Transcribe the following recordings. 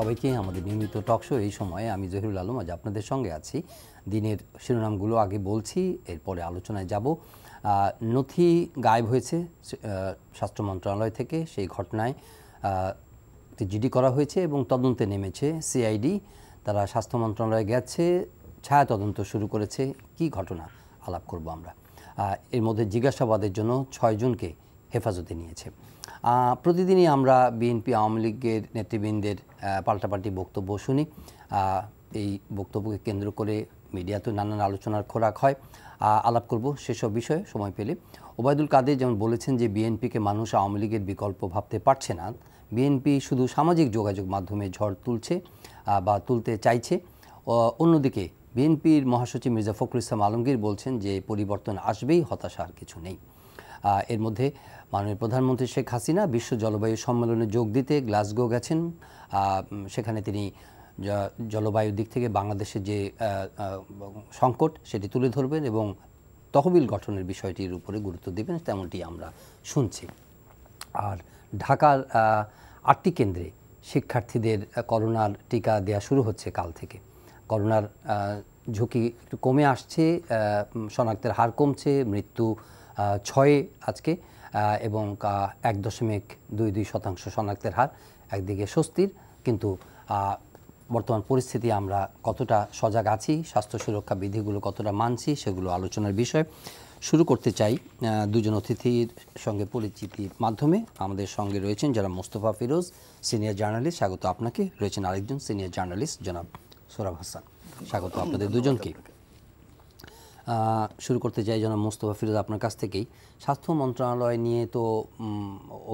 সবাইকে আমাদের নিয়মিত টক শো। এই সময়ে আমি জহিরুল আলম আজ আপনাদের সঙ্গে আছি। দিনের শিরোনামগুলো আগে বলছি, এরপরে আলোচনায় যাব। নথি গায়েব হয়েছে স্বাস্থ্য মন্ত্রণালয় থেকে, সেই ঘটনায় জিডি করা হয়েছে এবং তদন্তে নেমেছে সিআইডি। তারা স্বাস্থ্য মন্ত্রণালয়ে গেছে, ছায়া তদন্ত শুরু করেছে। কি ঘটনা আলাপ করব আমরা। এর মধ্যে জিজ্ঞাসাবাদের জন্য 6 জনকে হেফাজতে নিয়েছে। প্রতিদিনই আমরা বিএনপি আওয়ামী লীগের নেতৃবৃন্দের পাল্টাপাল্টি বক্তব্য শুনি। এই বক্তব্যকে কেন্দ্র করে মিডিয়াতে নানান আলোচনার খোরাক হয়। আলাপ করব সেসব বিষয়ে সময় পেলে। ওবায়দুল কাদের যেমন বলেছেন যে বিএনপিকে মানুষ আওয়ামী লীগের বিকল্প ভাবতে পারছে না, বিএনপি শুধু সামাজিক যোগাযোগ মাধ্যমে ঝড় তুলছে বা তুলতে চাইছে। অন্যদিকে বিএনপির মহাসচিব মির্জা ফখরুল ইসলাম আলমগীর বলছেন যে পরিবর্তন আসবেই, হতাশার কিছু নেই। এর মধ্যে মাননীয় প্রধানমন্ত্রী শেখ হাসিনা বিশ্ব জলবায়ু সম্মেলনে যোগ দিতে গ্লাসগো গেছেন। সেখানে তিনি জলবায়ুর দিক থেকে বাংলাদেশের যে সংকট সেটি তুলে ধরবেন এবং তহবিল গঠনের বিষয়টির উপরে গুরুত্ব দেবেন, তেমনটি আমরা শুনছি। আর ঢাকার 8টি কেন্দ্রে শিক্ষার্থীদের করোনার টিকা দেওয়া শুরু হচ্ছে কাল থেকে। করোনার ঝুঁকি একটু কমে আসছে, শনাক্তের হার কমছে, মৃত্যু 6 আজকে এবং 1.22% শনাক্তের হার। একদিকে স্বস্তির, কিন্তু বর্তমান পরিস্থিতি আমরা কতটা সজাগ আছি, স্বাস্থ্য সুরক্ষা বিধিগুলো কতটা মানছি, সেগুলো আলোচনার বিষয়। শুরু করতে চাই দুজন অতিথির সঙ্গে পরিচিতির মাধ্যমে। আমাদের সঙ্গে রয়েছেন যারা মোস্তফা ফিরোজ, সিনিয়র জার্নালিস্ট, স্বাগত আপনাকে। রয়েছেন আরেকজন সিনিয়র জার্নালিস্ট জনাব সোহরাব হাসান, স্বাগত আপনাদের দুজনকে। শুরু করতে চাই জনাব মোস্তফা ফিরোজ আপনার কাছ থেকেই। স্বাস্থ্য মন্ত্রণালয় নিয়ে তো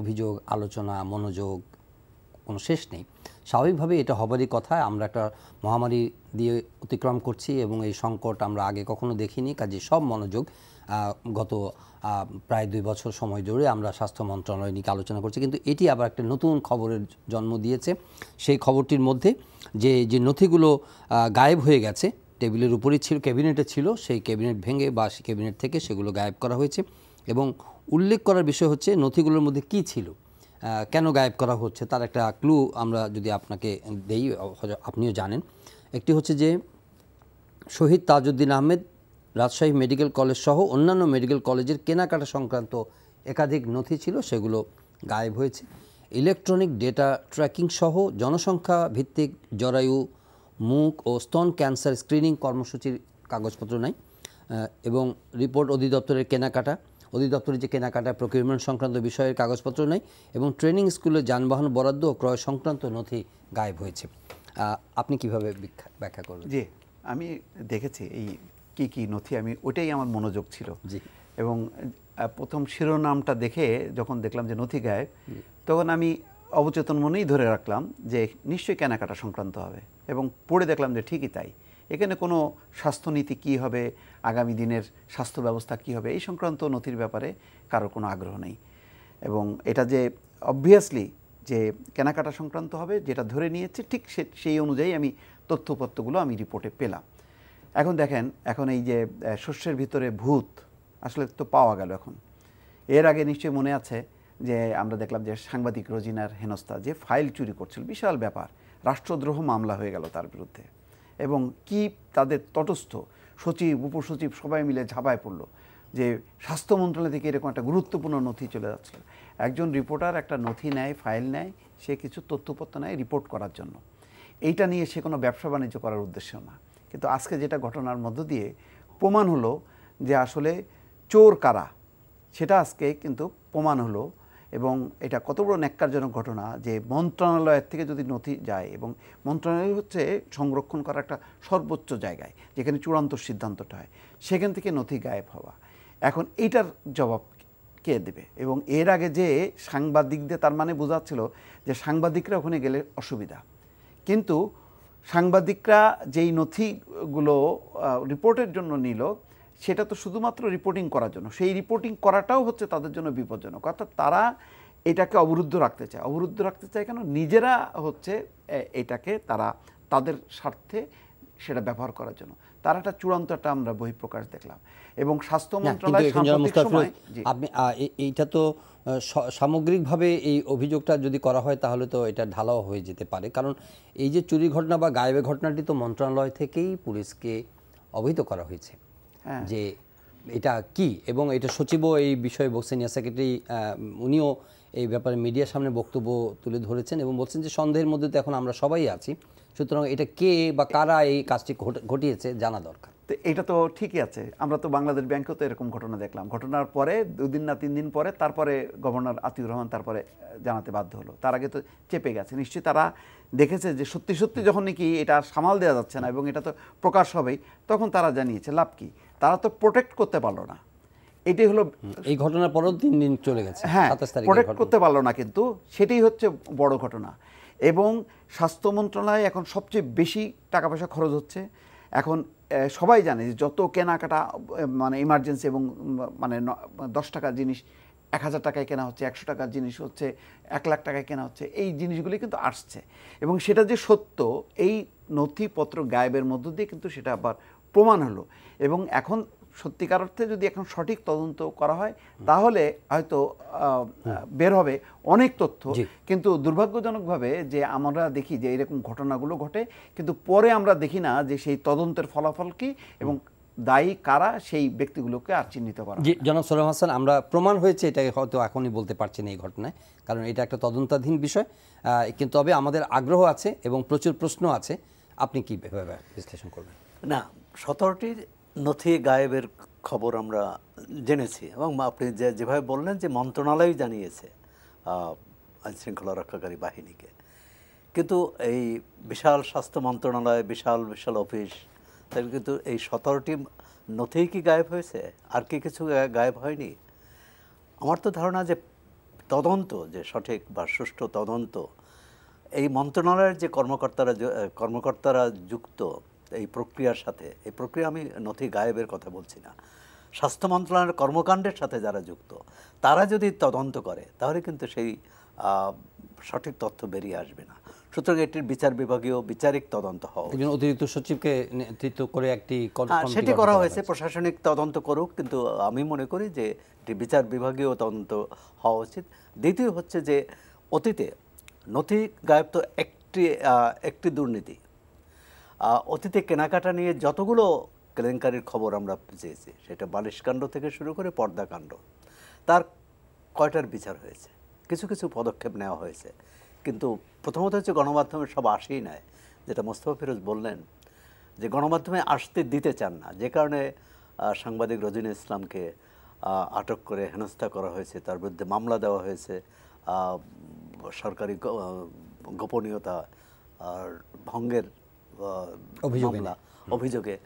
অভিযোগ, আলোচনা, মনোযোগ কোনো শেষ নেই। স্বাভাবিকভাবে এটা হবারই কথা। আমরা একটা মহামারী দিয়ে অতিক্রম করছি এবং এই সংকট আমরা আগে কখনো দেখিনি, কাজে সব মনোযোগ গত প্রায় 2 বছর সময় জুড়ে আমরা স্বাস্থ্য মন্ত্রণালয় নিয়ে আলোচনা করছি। কিন্তু এটি আবার একটা নতুন খবরের জন্ম দিয়েছে। সেই খবরটির মধ্যে যে নথিগুলো গায়েব হয়ে গেছে, টেবিলের উপরেই ছিল, ক্যাবিনেটে ছিল, সেই ক্যাবিনেট ভেঙে বা ক্যাবিনেট থেকে সেগুলো গায়েব করা হয়েছে। এবং উল্লেখ করার বিষয় হচ্ছে নথিগুলোর মধ্যে কি ছিল, কেন গায়েব করা হচ্ছে, তার একটা ক্লু আমরা যদি আপনাকে দেই, আপনিও জানেন। একটি হচ্ছে যে শহীদ তাজউদ্দিন আহমেদ রাজশাহী মেডিকেল কলেজ সহ অন্যান্য মেডিকেল কলেজের কেনাকাটা সংক্রান্ত একাধিক নথি ছিল, সেগুলো গায়েব হয়েছে। ইলেকট্রনিক ডেটা ট্র্যাকিং সহ জনসংখ্যা ভিত্তিক জরায়ু, মুখ ও স্তন ক্যান্সার স্ক্রিনিং কর্মসূচির কাগজপত্র নাই। এবং রিপোর্ট অধিদপ্তরের কেনাকাটা, অধিদপ্তরের যে কেনাকাটা প্রকিউরমেন্ট সংক্রান্ত বিষয়ের কাগজপত্র নেই। এবং ট্রেনিং স্কুলে যানবাহন বরাদ্দ ও ক্রয় সংক্রান্ত নথি গায়েব হয়েছে। আপনি কিভাবে ব্যাখ্যা করবেন? জি, আমি দেখেছি এই কি নথি, আমি ওইটাই আমার মনোযোগ ছিল। জি। এবং প্রথম শিরোনামটা দেখে যখন দেখলাম যে নথি গায়েব, তখন আমি অবচেতন মনেই ধরে রাখলাম যে নিশ্চয়ই কেনাকাটা সংক্রান্ত হবে, এবং পড়ে দেখলাম যে ঠিকই তাই। এখানে কোনো স্বাস্থ্যনীতি কী হবে, আগামী দিনের স্বাস্থ্য ব্যবস্থা কী হবে, এই সংক্রান্ত নথির ব্যাপারে কারোর কোনো আগ্রহ নেই। এবং এটা যে অবভিয়াসলি যে কেনাকাটা সংক্রান্ত হবে, যেটা ধরে নিয়েছে, ঠিক সেই অনুযায়ী আমি তথ্যপত্রগুলো আমি রিপোর্টে পেলাম। এখন দেখেন, এখন এই যে শস্যের ভিতরে ভূত আসলে তো পাওয়া গেল। এখন এর আগে নিশ্চয়ই মনে আছে যে আমরা দেখলাম যে সাংবাদিক রোজিনার হেনস্থা, যে ফাইল চুরি করছিল, বিশাল ব্যাপার, রাষ্ট্রদ্রোহ মামলা হয়ে গেল তার বিরুদ্ধে। এবং কি তাদের তটস্থ সচিব, উপসচিব সবাই মিলে ঝাঁপায় পড়লো যে স্বাস্থ্য মন্ত্রণালয় থেকে এরকম একটা গুরুত্বপূর্ণ নথি চলে যাচ্ছিল। একজন রিপোর্টার একটা নথি নেয়, ফাইল নেয়, সে কিছু তথ্যপত্র নেয় রিপোর্ট করার জন্য। এইটা নিয়ে সে কোনো ব্যবসা বাণিজ্য করার উদ্দেশ্য না। কিন্তু আজকে যেটা ঘটনার মধ্য দিয়ে প্রমাণ হলো যে আসলে চোর কারা, সেটা আজকে কিন্তু প্রমাণ হলো। এবং এটা কত বড় ন্যাক্কারজনক ঘটনা যে মন্ত্রণালয়ের থেকে যদি নথি যায়, এবং মন্ত্রণালয় হচ্ছে সংরক্ষণ করা একটা সর্বোচ্চ জায়গায় যেখানে চূড়ান্ত সিদ্ধান্তটা হয়, সেখান থেকে নথি গায়েব হওয়া, এখন এইটার জবাব কে দেবে? এবং এর আগে যে সাংবাদিকদের, তার মানে বোঝাচ্ছিল যে সাংবাদিকরা ওখানে গেলে অসুবিধা। কিন্তু সাংবাদিকরা যেই নথিগুলো রিপোর্টের জন্য নিল, সেটা তো শুধুমাত্র রিপোর্টিং করার জন্য, সেই রিপোর্টিং করাটাও হচ্ছে তাদের জন্য বিপজ্জনক। অর্থাৎ তারা এটাকে অবরুদ্ধ রাখতে চায়। অবরুদ্ধ রাখতে চায় কেন? নিজেরা হচ্ছে এটাকে তারা তাদের স্বার্থে সেটা ব্যবহার করার জন্য। তার একটা চূড়ান্ত একটা আমরা বহিঃপ্রকাশ দেখলাম। এবং স্বাস্থ্য কিন্তু মন্ত্রণালয় এখন যারা সাম্প্রতিক মুস্তাফিজ, সময় আপনি এইটা তো সামগ্রিকভাবে এই অভিযোগটা যদি করা হয় তাহলে তো এটা ঢালাও হয়ে যেতে পারে, কারণ এই যে চুরি ঘটনা বা গায়েবের ঘটনাটি তো মন্ত্রণালয় থেকেই পুলিশকে অবহিত করা হয়েছে যে এটা কি, এবং এটা সচিবও এই বিষয়ে সিনিয়র সেক্রেটারি উনিও এই ব্যাপারে মিডিয়ার সামনে বক্তব্য তুলে ধরেছেন এবং বলছেন যে সন্দেহের মধ্যে তো এখন আমরা সবাই আছি, সুতরাং এটা কে বা কারা এই কাজটি ঘটিয়েছে জানা দরকার। তো এটা তো ঠিকই আছে, আমরা তো বাংলাদেশ ব্যাংকেও তো এরকম ঘটনা দেখলাম। ঘটনার পরে 2 দিন না 3 দিন পরে তারপরে গভর্নর আতিউর রহমান তারপরে জানাতে বাধ্য হলো, তার আগে তো চেপে গেছে। নিশ্চয়ই তারা দেখেছে যে সত্যি সত্যি যখন নাকি এটা সামাল দেওয়া যাচ্ছে না এবং এটা তো প্রকাশ হবেই, তখন তারা জানিয়েছে। লাভ কি, তারা তো প্রোটেক্ট করতে পারলো না। এটাই হলো এই ঘটনার পরেও 3 দিন চলে গেছে, হ্যাঁ, 27 তারিখে প্রোটেক্ট করতে পারলো না, কিন্তু সেটাই হচ্ছে বড় ঘটনা। এবং স্বাস্থ্য মন্ত্রণালয়ে এখন সবচেয়ে বেশি টাকা পয়সা খরচ হচ্ছে। এখন সবাই জানে যে যত কেনাকাটা মানে ইমার্জেন্সি এবং মানে 10 টাকার জিনিস 1000 টাকায় কেনা হচ্ছে, 100 টাকার জিনিস হচ্ছে 1 লাখ টাকায় কেনা হচ্ছে, এই জিনিসগুলি কিন্তু আসছে। এবং সেটা যে সত্য, এই নথিপত্র গায়েবের মধ্য দিয়ে কিন্তু সেটা আবার প্রমাণ হলো। এবং এখন সত্যিকার অর্থে যদি এখন সঠিক তদন্ত করা হয় তাহলে হয়তো বের হবে অনেক তথ্য। কিন্তু দুর্ভাগ্যজনকভাবে যে আমরা দেখি যে এরকম ঘটনাগুলো ঘটে, কিন্তু পরে আমরা দেখি না যে সেই তদন্তের ফলাফল কি এবং দায়ী কারা, সেই ব্যক্তিগুলোকে আর চিহ্নিত করা। জি জনাব সোলাইমান হাসান, আমরা প্রমাণ হয়েছে এটাকে হয়তো এখনই বলতে পারছি না এই ঘটনায়, কারণ এটা একটা তদন্তাধীন বিষয়, কিন্তু তবে আমাদের আগ্রহ আছে এবং প্রচুর প্রশ্ন আছে। আপনি কি ভেবে বিশ্লেষণ করবেন? না, 17টি নথি গায়েবের খবর আমরা জেনেছি এবং আপনি যেভাবে বললেন যে মন্ত্রণালয় জানিয়েছে আইনশৃঙ্খলা রক্ষাকারী বাহিনীকে, কিন্তু এই বিশাল স্বাস্থ্য মন্ত্রণালয়, বিশাল বিশাল অফিস, তাই কিন্তু এই 17টি নথিই কি গায়েব হয়েছে? আর কি কিছু গায়েব হয়নি? আমার তো ধারণা যে তদন্ত, যে সঠিক বা সুষ্ঠু তদন্ত, এই মন্ত্রণালয়ের যে কর্মকর্তারা যুক্ত এই প্রক্রিয়ার সাথে, এই প্রক্রিয়া আমি নথি গায়েবের কথা বলছি না, স্বাস্থ্য মন্ত্রণালয়ের কর্মকাণ্ডের সাথে যারা যুক্ত তারা যদি তদন্ত করে তাহলে কিন্তু সেই সঠিক তথ্য বেরিয়ে আসবে না। সুতরাং এটির বিচার বিভাগীয় বিচারিক তদন্ত হওয়া, অতিরিক্ত সচিবকে নেতৃত্ব করে একটি সেটি করা হয়েছে, প্রশাসনিক তদন্ত করুক, কিন্তু আমি মনে করি যে এটি বিচার বিভাগীয় তদন্ত হওয়া উচিত। দ্বিতীয় হচ্ছে যে অতীতে নথি গায়েব তো একটি দুর্নীতি, অতীতে কেনাকাটা নিয়ে যতগুলো কেলেঙ্কারির খবর আমরা পেয়েছি, সেটা বালিশকাণ্ড থেকে শুরু করে পর্দাকাণ্ড, তার কয়টার বিচার হয়েছে, কিছু কিছু পদক্ষেপ নেওয়া হয়েছে। কিন্তু প্রথমত হচ্ছে গণমাধ্যমে সব আসেই নেয়, যেটা মোস্তফা ফিরোজ বললেন যে গণমাধ্যমে আসতে দিতে চান না, যে কারণে সাংবাদিক রজনী ইসলামকে আটক করে হেনস্থা করা হয়েছে, তার বিরুদ্ধে মামলা দেওয়া হয়েছে সরকারি গোপনীয়তা ভঙ্গের মামলা অভিযোগে,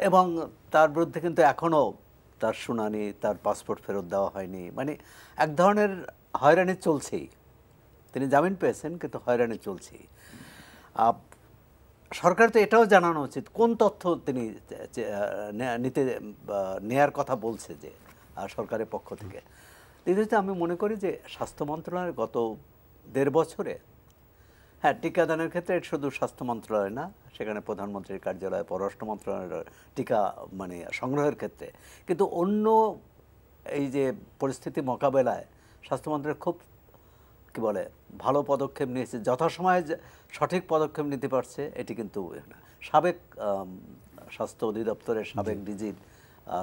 এবং তার বিরুদ্ধে কিন্তু এখনও তার শুনানি, তার পাসপোর্ট ফেরত দেওয়া হয়নি। মানে এক ধরনের হয়রানি চলছেই। তিনি জামিন পেয়েছেন কিন্তু হয়রানি চলছেই। সরকার তো এটাও জানানো উচিত কোন তথ্য তিনি নেয়ার কথা বলছে যে সরকারের পক্ষ থেকে। দ্বিতীয়ত আমি মনে করি যে স্বাস্থ্য মন্ত্রণালয়ের গত 1.5 বছরে, হ্যাঁ, টিকাদানের ক্ষেত্রে শুধু স্বাস্থ্য মন্ত্রণালয় না, সেখানে প্রধানমন্ত্রীর কার্যালয়, পররাষ্ট্র মন্ত্রণালয়ের টিকা মানে সংগ্রহের ক্ষেত্রে, কিন্তু অন্য এই যে পরিস্থিতি মোকাবেলায় স্বাস্থ্য মন্ত্রণালয় খুব কি বলে ভালো পদক্ষেপ নিয়েছে, যথাসময়ে সঠিক পদক্ষেপ নিতে পারছে। এটি কিন্তু সাবেক স্বাস্থ্য অধিদপ্তরের সাবেক ডিজির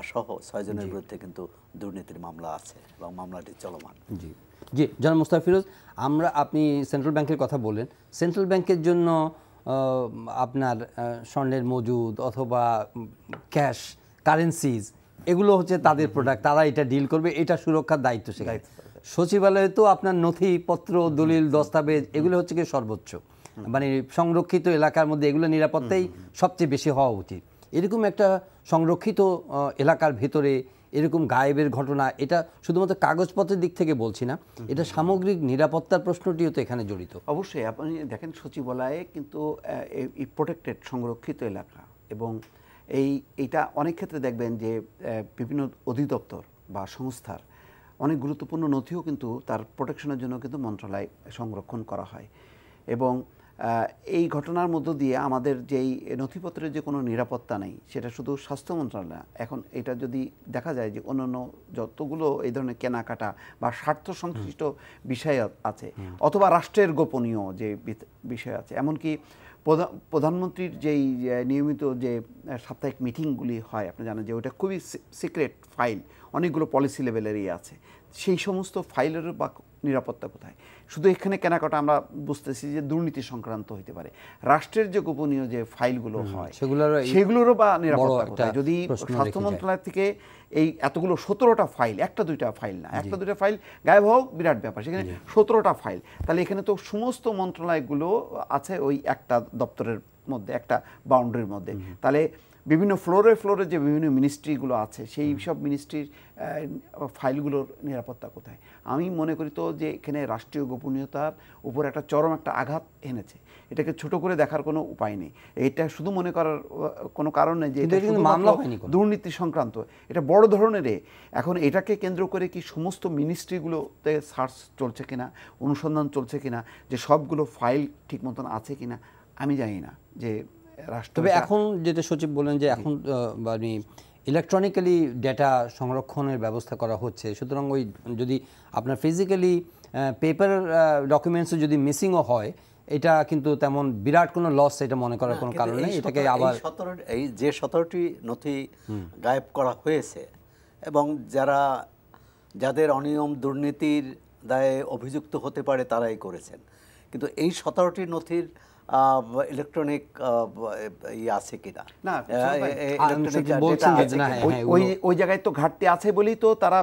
সহ 6 জনের বিরুদ্ধে কিন্তু দুর্নীতির মামলা আছে এবং মামলাটি চলমান। জি জি জনাব মোস্তফা ফিরোজ, আপনি সেন্ট্রাল ব্যাংকের কথা বললেন। সেন্ট্রাল ব্যাংকের জন্য আপনার স্বর্ণের মজুদ অথবা ক্যাশ কারেন্সিজ এগুলো হচ্ছে তাদের প্রোডাক্ট, তারা এটা ডিল করবে, এটা সুরক্ষার দায়িত্ব সেখানে। সচিবালয়ে তো আপনার নথিপত্র, দলিল, দস্তাবেজ এগুলো হচ্ছে কি সর্বোচ্চ, মানে সংরক্ষিত এলাকার মধ্যে এগুলো নিরাপত্তাই সবচেয়ে বেশি হওয়া উচিত। এরকম একটা সংরক্ষিত এলাকার ভেতরে এরকম গায়েবের ঘটনা, এটা শুধুমাত্র কাগজপত্রের দিক থেকে বলছি না, এটা সামগ্রিক নিরাপত্তার প্রশ্নটিও তো এখানে জড়িত। অবশ্যই আপনি দেখেন সচিবালয়ে কিন্তু এই প্রোটেক্টেড সংরক্ষিত এলাকা, এবং এইটা অনেক ক্ষেত্রে দেখবেন যে বিভিন্ন অধিদপ্তর বা সংস্থার অনেক গুরুত্বপূর্ণ নথিও কিন্তু তার প্রোটেকশনের জন্য কিন্তু মন্ত্রণালয় সংরক্ষণ করা হয়। এবং এই ঘটনার মধ্য দিয়ে আমাদের যেই নথিপত্রের যে কোনো নিরাপত্তা নেই, সেটা শুধু স্বাস্থ্য মন্ত্রণালয়, এখন এটা যদি দেখা যায় যে অন্যান্য যতগুলো এই ধরনের কেনাকাটা বা স্বার্থ সংশ্লিষ্ট বিষয় আছে, অথবা রাষ্ট্রের গোপনীয় যে বিষয় আছে, এমনকি প্রধানমন্ত্রীর যেই নিয়মিত যে সাপ্তাহিক মিটিংগুলি হয়, আপনি জানেন যে ওটা খুবই সিক্রেট ফাইল, অনেকগুলো পলিসি লেভেলেরই আছে, সেই সমস্ত ফাইলের বা নিরাপত্তা কোথায়? শুধু এখানে কেনাকাটা আমরা বুঝতেছি যে দুর্নীতি সংক্রান্ত হতে পারে, রাষ্ট্রের যে গোপনীয় যে ফাইলগুলো হয় সেগুলোরও বা নিরাপত্তা কোথায়? যদি স্বাস্থ্য মন্ত্রণালয় থেকে এই এতগুলো 17টা ফাইল, একটা দুইটা ফাইল না, একটা দুইটা ফাইল গায়েব হোক বিরাট ব্যাপার, সেখানে 17টা ফাইল, তাহলে এখানে তো সমস্ত মন্ত্রণালয়গুলো আছে ওই একটা দপ্তরের মধ্যে, একটা বাউন্ডারির মধ্যে, তাহলে বিভিন্ন ফ্লোরে যে বিভিন্ন মিনিস্ট্রিগুলো আছে সেই সব মিনিস্ট্রির ফাইলগুলোর নিরাপত্তা কোথায়? আমি মনে করি তো যে এখানে রাষ্ট্রীয় গোপনীয়তার উপর একটা চরম একটা আঘাত এনেছে, এটাকে ছোট করে দেখার কোনো উপায় নেই, এটা শুধু মনে করার কোনো কারণ নেই যে দুর্নীতি সংক্রান্ত, এটা বড় ধরনের। এখন এটাকে কেন্দ্র করে কি সমস্ত মিনিস্ট্রিগুলোতে সার্চ চলছে কিনা, অনুসন্ধান চলছে কিনা, যে সবগুলো ফাইল ঠিক মতন আছে কিনা, আমি জানি না। যে তবে এখন যেটা সচিব বলেন যে এখন মানে ইলেকট্রনিক্যালি ডেটা সংরক্ষণের ব্যবস্থা করা হচ্ছে, সুতরাং ওই যদি আপনার ফিজিক্যালি পেপার ডকুমেন্টসও যদি মিসিংও হয়, এটা কিন্তু তেমন বিরাট কোনো লস এটা মনে করার কোনো কারণ নেই। এটাকে আবার এই যে 17টি নথি গায়েব করা হয়েছে এবং যাদের অনিয়ম দুর্নীতির দায়ে অভিযুক্ত হতে পারে তারাই করেছেন, কিন্তু এই 17টি নথির ইলেকট্রনিক আছে কিনা না, ওই জায়গায় তো ঘাটতি আছে বলেই তো তারা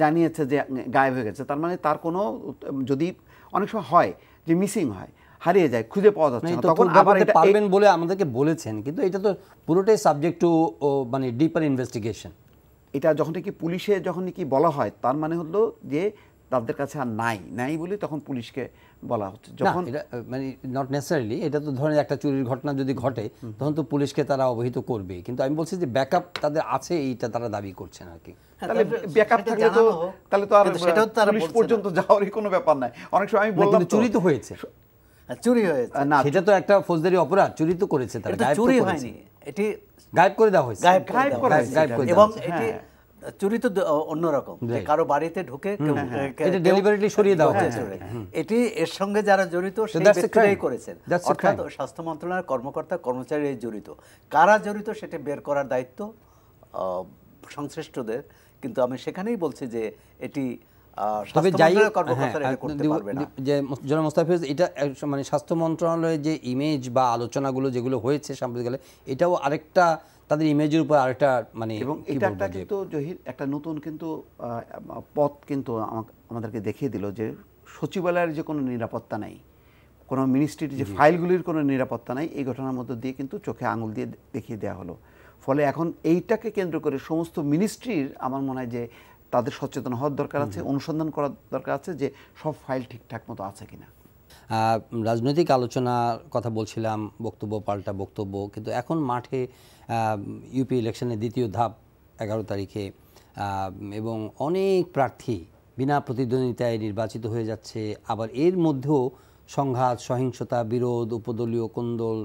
জানিয়েছে যে গায়েব হয়ে গেছে। তার মানে তার কোনো, যদি অনেক সময় হয় যে মিসিং হয়, হারিয়ে যায়, খুঁজে পাওয়া যাচ্ছে না, তখন আবার এটা পারবেন বলে আমাদেরকে বলেছেন, কিন্তু এটা তো পুরোটাই সাবজেক্ট টু মানে ডিপার ইনভেস্টিগেশন। এটা যখন কি পুলিশে যখন কি বলা হয়, তার মানে হলো যে তাদের কাছে আর নাই বলে তখন পুলিশকে বলা হচ্ছে। যখন মানে নট নেসেসারিলি, এটা তো ধরেন একটা চুরির ঘটনা যদি ঘটে তখন তো পুলিশকে তারা অবহিত করবে, কিন্তু আমি বলছি যে ব্যাকআপ তাদের আছে, এইটা তারা দাবি করছেন আর কি। তাহলে ব্যাকআপ থাকলে তো তাহলে তো আর পুলিশ পর্যন্ত যাওয়ারই কোনো ব্যাপার নাই। অনেক সময় আমি বললাম চুরি তো হয়েছে, চুরি হয়েছে না, সেটা তো একটা ফৌজদারি অপরাধ, চুরি তো করেছে তারা, চুরি হয়নি, এটি গায়েব করে দেওয়া হয়েছে, এবং এটি চুরি তো অন্যরকম, কারো বাড়িতে ঢুকে এটা ডেলিভারিলি সরিয়ে দেওয়া হয়েছে। এটি এর সঙ্গে যারা জড়িত সেই ব্যক্তিরাই করেছেন, অর্থাৎ স্বাস্থ্য মন্ত্রণালয়ের কর্মকর্তা কর্মচারী জড়িত, কারা জড়িত সেটা বের করার দায়িত্ব সংশ্লিষ্টদের। কিন্তু আমি সেখানেই বলছি যে এটি তবে যাই যে জনাব মোস্তাফিজ, এটা মানে স্বাস্থ্য মন্ত্রণালয়ের যে ইমেজ বা আলোচনাগুলো যেগুলো হয়েছে সাম্প্রতিককালে, এটাও আরেকটা তাদের ইমেজের উপর আরেকটা মানে, এবং এটা একটা কিন্তু জহির একটা নতুন কিন্তু পথ কিন্তু আমাদেরকে দেখিয়ে দিল যে সচিবালয়ের যে কোনো নিরাপত্তা নাই, কোনো মিনিস্ট্রির যে ফাইলগুলির কোনো নিরাপত্তা নাই, এই ঘটনার মধ্য দিয়ে কিন্তু চোখে আঙুল দিয়ে দেখিয়ে দেওয়া হলো। ফলে এখন এইটাকে কেন্দ্র করে সমস্ত মিনিস্ট্রির আমার মনে হয় যে তাদের সচেতন হওয়ার দরকার আছে, অনুসন্ধান করার দরকার আছে যে সব ফাইল ঠিকঠাক মতো আছে কিনা। রাজনৈতিক আলোচনার কথা বলছিলাম, বক্তব্য পাল্টা বক্তব্য, কিন্তু এখন মাঠে ইউপি ইলেকশনের দ্বিতীয় ধাপ 11 তারিখে, এবং অনেক প্রার্থী বিনা প্রতিদ্বন্দ্বিতায় নির্বাচিত হয়ে যাচ্ছে। আবার এর মধ্যেও সংঘাত, সহিংসতা, বিরোধ, উপদলীয় কোন্দল,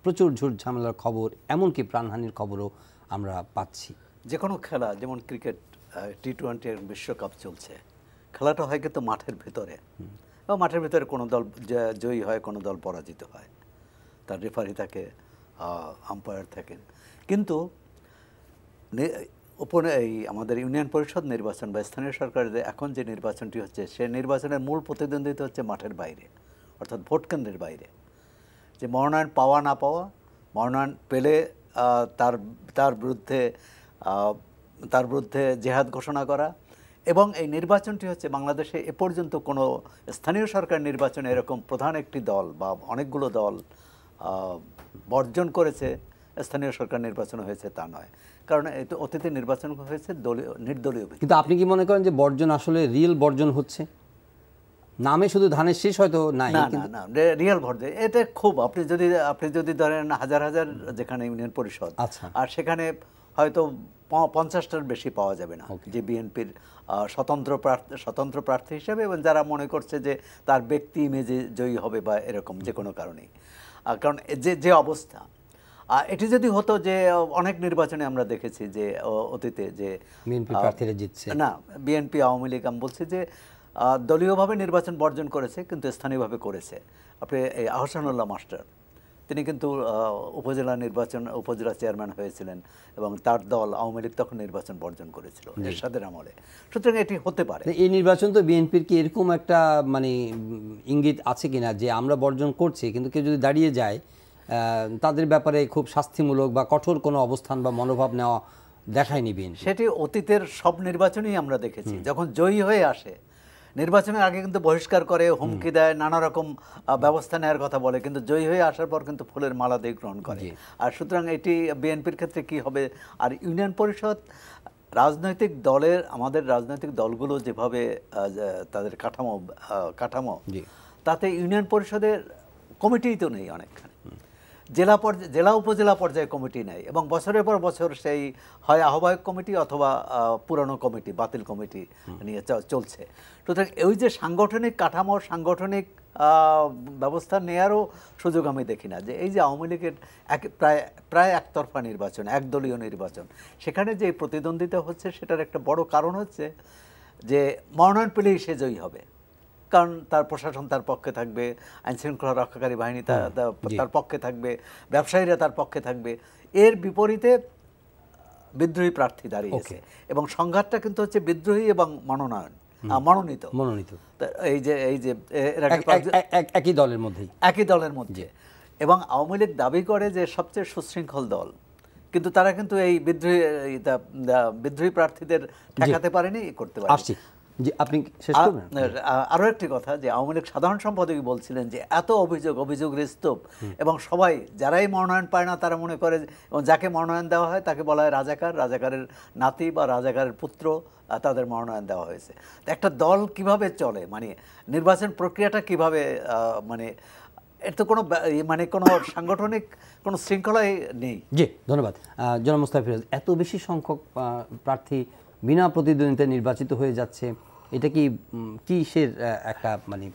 প্রচুর ঝুট ঝামেলার খবর, এমনকি প্রাণহানির খবরও আমরা পাচ্ছি। যে কোনো খেলা, যেমন ক্রিকেট, টি-20 বিশ্বকাপ চলছে, খেলাটা হয় কিন্তু মাঠের ভেতরে, এবং মাঠের ভেতরে কোনো দল জয়ী হয়, কোনো দল পরাজিত হয়, তার রেফারি থাকে, আম্পায়ার থাকেন। কিন্তু এই আমাদের ইউনিয়ন পরিষদ নির্বাচন বা স্থানীয় সরকারের এখন যে নির্বাচনটি হচ্ছে, সে নির্বাচনের মূল প্রতিদ্বন্দ্বিতা হচ্ছে মাঠের বাইরে, অর্থাৎ ভোট কেন্দ্রের বাইরে। যে মনোনয়ন পাওয়া না পাওয়া, মনোনয়ন পেলে তার বিরুদ্ধে জেহাদ ঘোষণা করা, এবং এই নির্বাচনটি হচ্ছে বাংলাদেশে এ পর্যন্ত কোনো স্থানীয় সরকার নির্বাচনে এরকম প্রধান একটি দল বা অনেকগুলো দল বর্জন করেছে স্থানীয় সরকার নির্বাচন হয়েছে তা নয়, কারণ অতীতে নির্বাচন হয়েছে নির্দলীয়। কিন্তু আপনি কি মনে করেন যে বর্জন আসলে রিয়েল বর্জন হচ্ছে? নামে শুধু ধানের শীষ হয়তো নাই, না রিয়েল বর্জন এটা খুব, আপনি যদি ধরেন হাজার যেখানে ইউনিয়ন পরিষদ, আর সেখানে হয়তো 50টার বেশি পাওয়া যাবে না, যে বিএনপির স্বতন্ত্র প্রার্থী হিসেবে, এবং যারা মনে করছে যে তার ব্যক্তি ইমেজে জয়ী হবে বা এরকম যে কোনো কারণেই। কারণ যে অবস্থা, এটি যদি হতো যে অনেক নির্বাচনে আমরা দেখেছি যে অতীতে যে বিএনপি প্রার্থীরা জিতছে না, বিএনপি আওয়ামী লীগ আমি বলছি যে দলীয়ভাবে নির্বাচন বর্জন করেছে কিন্তু স্থানীয়ভাবে করেছে। আপনি আহসানুল্লাহ মাস্টার, তিনি কিন্তু উপজেলা চেয়ারম্যান হয়েছিলেন এবং তার দল আওয়ামী লীগ তখন নির্বাচন বর্জন করেছিল এরশাদের আমলে। সুতরাং এটি হতে পারে। এই নির্বাচন তো বিএনপির কি এরকম একটা মানে ইঙ্গিত আছে কিনা যে আমরা বর্জন করছি, কিন্তু কেউ যদি দাঁড়িয়ে যায় তাদের ব্যাপারে খুব শাস্তিমূলক বা কঠোর কোনো অবস্থান বা মনোভাব নেওয়া দেখায়নি বিএনপি? সেটি অতীতের সব নির্বাচনেই আমরা দেখেছি। যখন জয়ী হয়ে আসে, নির্বাচনের আগে কিন্তু বহিষ্কার করে, হুমকি দেয়, নানা রকম ব্যবস্থা নেওয়ার কথা বলে, কিন্তু জয়ী হয়ে আসার পর কিন্তু ফুলের মালা দিয়ে গ্রহণ করে। আর সুতরাং এটি বিএনপির ক্ষেত্রে কি হবে? আর ইউনিয়ন পরিষদ রাজনৈতিক দলের, আমাদের রাজনৈতিক দলগুলো যেভাবে তাদের কাঠামো, তাতে ইউনিয়ন পরিষদের কমিটিই তো নেই অনেকখানে। জেলা উপজেলা পর্যায়ে কমিটি নেই, এবং বছরের পর বছর সেই হয় আহ্বায়ক কমিটি অথবা পুরানো কমিটি, বাতিল কমিটি নিয়ে চলছে। সুতরাং এই যে সাংগঠনিক কাঠামো, সাংগঠনিক ব্যবস্থা নেয়ারও সুযোগ আমি দেখি না। যে এই যে আওয়ামী লীগের প্রায় একতরফা নির্বাচন, একদলীয় নির্বাচন, সেখানে যে প্রতিদ্বন্দ্বিতা হচ্ছে সেটার একটা বড় কারণ হচ্ছে যে মনোনয়ন পেলেই সে জয়ী হবে, কারণ তার প্রশাসন তার পক্ষে থাকবে, আইনশৃঙ্খলা রক্ষাকারী বাহিনী তার পক্ষে থাকবে, ব্যবসায়ীরা তার পক্ষে থাকবে। এর বিপরীতে বিদ্রোহী প্রার্থী দাঁড়িয়েছে, এবং সংঘাতটা কিন্তু হচ্ছে বিদ্রোহী এবং মনোনীত। এই যে একই দলের মধ্যে, এবং আওয়ামী লীগ দাবি করে যে সবচেয়ে সুশৃঙ্খল দল, কিন্তু তারা কিন্তু এই বিদ্রোহী প্রার্থীদের ঠেকাতে পারেনি, করতে পারেনি। আপনি শেষ করবেন? আরো একটি কথা, যে আওয়ামী লীগ সাধারণ সম্পাদক বলছিলেন যে এত অভিযোগ স্তূপ, এবং সবাই যারাই মনোনয়ন পায় না তারা মনে করে, এবং যাকে মনোনয়ন দেওয়া হয় তাকে বলা হয় রাজাকারের নাতি বা রাজাকারের পুত্র, তাদের মনোনয়ন দেওয়া হয়েছে। একটা দল কিভাবে চলে, মানে নির্বাচন প্রক্রিয়াটা কিভাবে, মানে এর তো কোনো সাংগঠনিক কোনো শৃঙ্খলাই নেই। জি, ধন্যবাদ জনাব মুস্তাফিজ। এত বেশি সংখ্যক প্রার্থী বিনা প্রতিদ্বন্দ্বিতায় নির্বাচিত হয়ে যাচ্ছে, এটা কি কিসের একটা মানে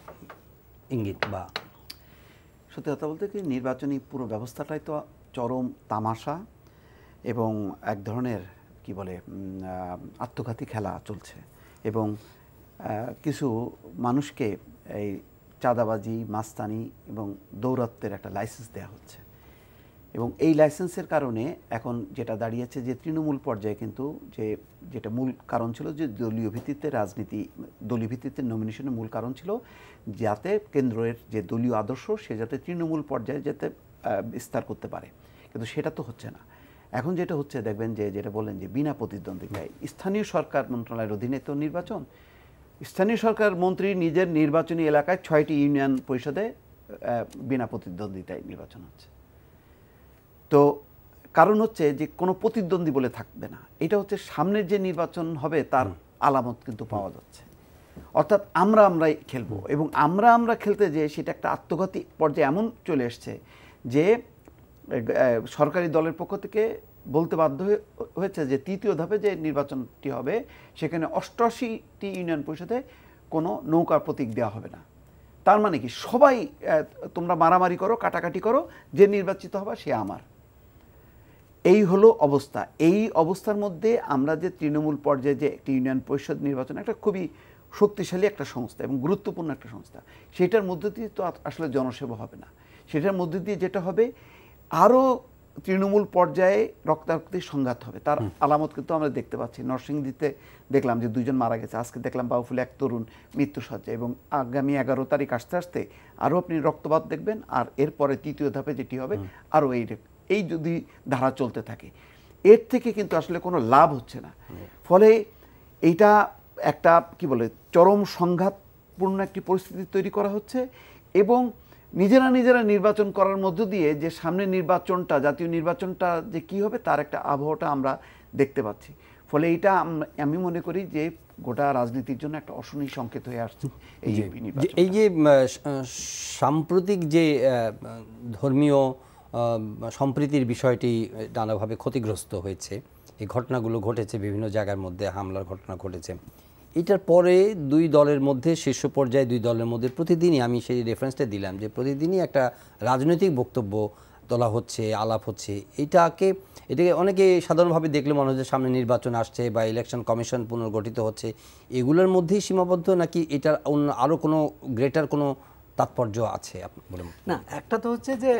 ইঙ্গিত? বা সত্যি কথা বলতে কি, নির্বাচনী পুরো ব্যবস্থাটাই তো চরম তামাশা এবং এক ধরনের কি বলে আত্মঘাতী খেলা চলছে, এবং কিছু মানুষকে এই চাঁদাবাজি, মাস্তানি এবং দৌরাত্বের একটা লাইসেন্স দেওয়া হচ্ছে। এবং এই লাইসেন্সের কারণে এখন যেটা দাঁড়িয়েছে যে তৃণমূল পর্যায়ে কিন্তু যেটা মূল কারণ ছিল যে দলীয় ভিত্তিতে নমিনেশনের মূল কারণ ছিল যাতে কেন্দ্রের যে দলীয় আদর্শ সে যাতে তৃণমূল পর্যায়ে যাতে বিস্তার করতে পারে, কিন্তু সেটা তো হচ্ছে না। এখন যেটা হচ্ছে দেখবেন যেটা বললেন যে বিনা প্রতিদ্বন্দ্বিতায় স্থানীয় সরকার মন্ত্রণালয়ের অধীনে তো নির্বাচন, স্থানীয় সরকার মন্ত্রী নিজের নির্বাচনী এলাকায় 6টি ইউনিয়ন পরিষদে বিনা প্রতিদ্বন্দ্বিতায় নির্বাচন হচ্ছে। তো কারণ হচ্ছে যে কোনো প্রতিদ্বন্দ্বী বলে থাকবে না, এটা হচ্ছে সামনের যে নির্বাচন হবে তার আলামত কিন্তু পাওয়া যাচ্ছে। অর্থাৎ আমরাই খেলবো, এবং আমরা খেলতে যে সেটা একটা আত্মঘাতী পর্যায়ে এমন চলে এসছে যে সরকারি দলের পক্ষ থেকে বলতে বাধ্য হয়েছে যে তৃতীয় ধাপে যে নির্বাচনটি হবে সেখানে 88টি ইউনিয়ন পরিষদে কোনো নৌকার প্রতীক দেওয়া হবে না। তার মানে কি, সবাই তোমরা মারামারি করো, কাটাকাটি করো, যে নির্বাচিত হবে সে আমার। এই হলো অবস্থা। এই অবস্থার মধ্যে আমরা যে তৃণমূল পর্যায়ে যে একটি ইউনিয়ন পরিষদ নির্বাচন, একটা খুবই শক্তিশালী একটা সংস্থা এবং গুরুত্বপূর্ণ একটা সংস্থা, সেটার মধ্যে দিয়ে তো আসলে জনসেবা হবে না। সেটার মধ্যে দিয়ে যেটা হবে, আরও তৃণমূল পর্যায়ে রক্তারক্তির সংঘাত হবে। তার আলামত কিন্তু আমরা দেখতে পাচ্ছি। নরসিংদীতে দেখলাম যে 2 জন মারা গেছে, আজকে দেখলাম বাউফুলে এক তরুণ মৃত্যুসজ্জা, এবং আগামী 11 তারিখ আসতে আরও আপনি রক্তপাত দেখবেন। আর এরপরে তৃতীয় ধাপে যেটি হবে আরও এই যদি ধারা চলতে থাকে, এর থেকে কিন্তু আসলে কোনো লাভ হচ্ছে না। ফলে এইটা একটা কি বলে চরম সংঘাতপূর্ণ একটি পরিস্থিতি তৈরি করা হচ্ছে, এবং নিজেরা নির্বাচন করার মধ্য দিয়ে যে সামনে নির্বাচনটা, জাতীয় নির্বাচনটা যে কি হবে তার একটা আবহাওয়াটা আমরা দেখতে পাচ্ছি। ফলে এইটা আমি মনে করি যে গোটা রাজনীতির জন্য একটা অশনি সংকেত হয়ে আসছে। এই যে সাম্প্রতিক যে ধর্মীয় সম্প্রীতির বিষয়টি নানাভাবে ক্ষতিগ্রস্ত হয়েছে, এই ঘটনাগুলো ঘটেছে, বিভিন্ন জায়গার মধ্যে হামলার ঘটনা ঘটেছে, এটার পরে দুই দলের মধ্যে শীর্ষ পর্যায়ে দুই দলের মধ্যে প্রতিদিনই, আমি সেই রেফারেন্সটা দিলাম যে প্রতিদিনই একটা রাজনৈতিক বক্তব্য তোলা হচ্ছে, আলাপ হচ্ছে। এটাকে অনেকে সাধারণভাবে দেখলে মনে হচ্ছে সামনে নির্বাচন আসছে বা ইলেকশন কমিশন পুনর্গঠিত হচ্ছে, এগুলোর মধ্যেই সীমাবদ্ধ, নাকি এটার অন্য আরও কোনো গ্রেটার কোনো তাৎপর্য আছে আপনি বলে? না, একটা তো হচ্ছে যে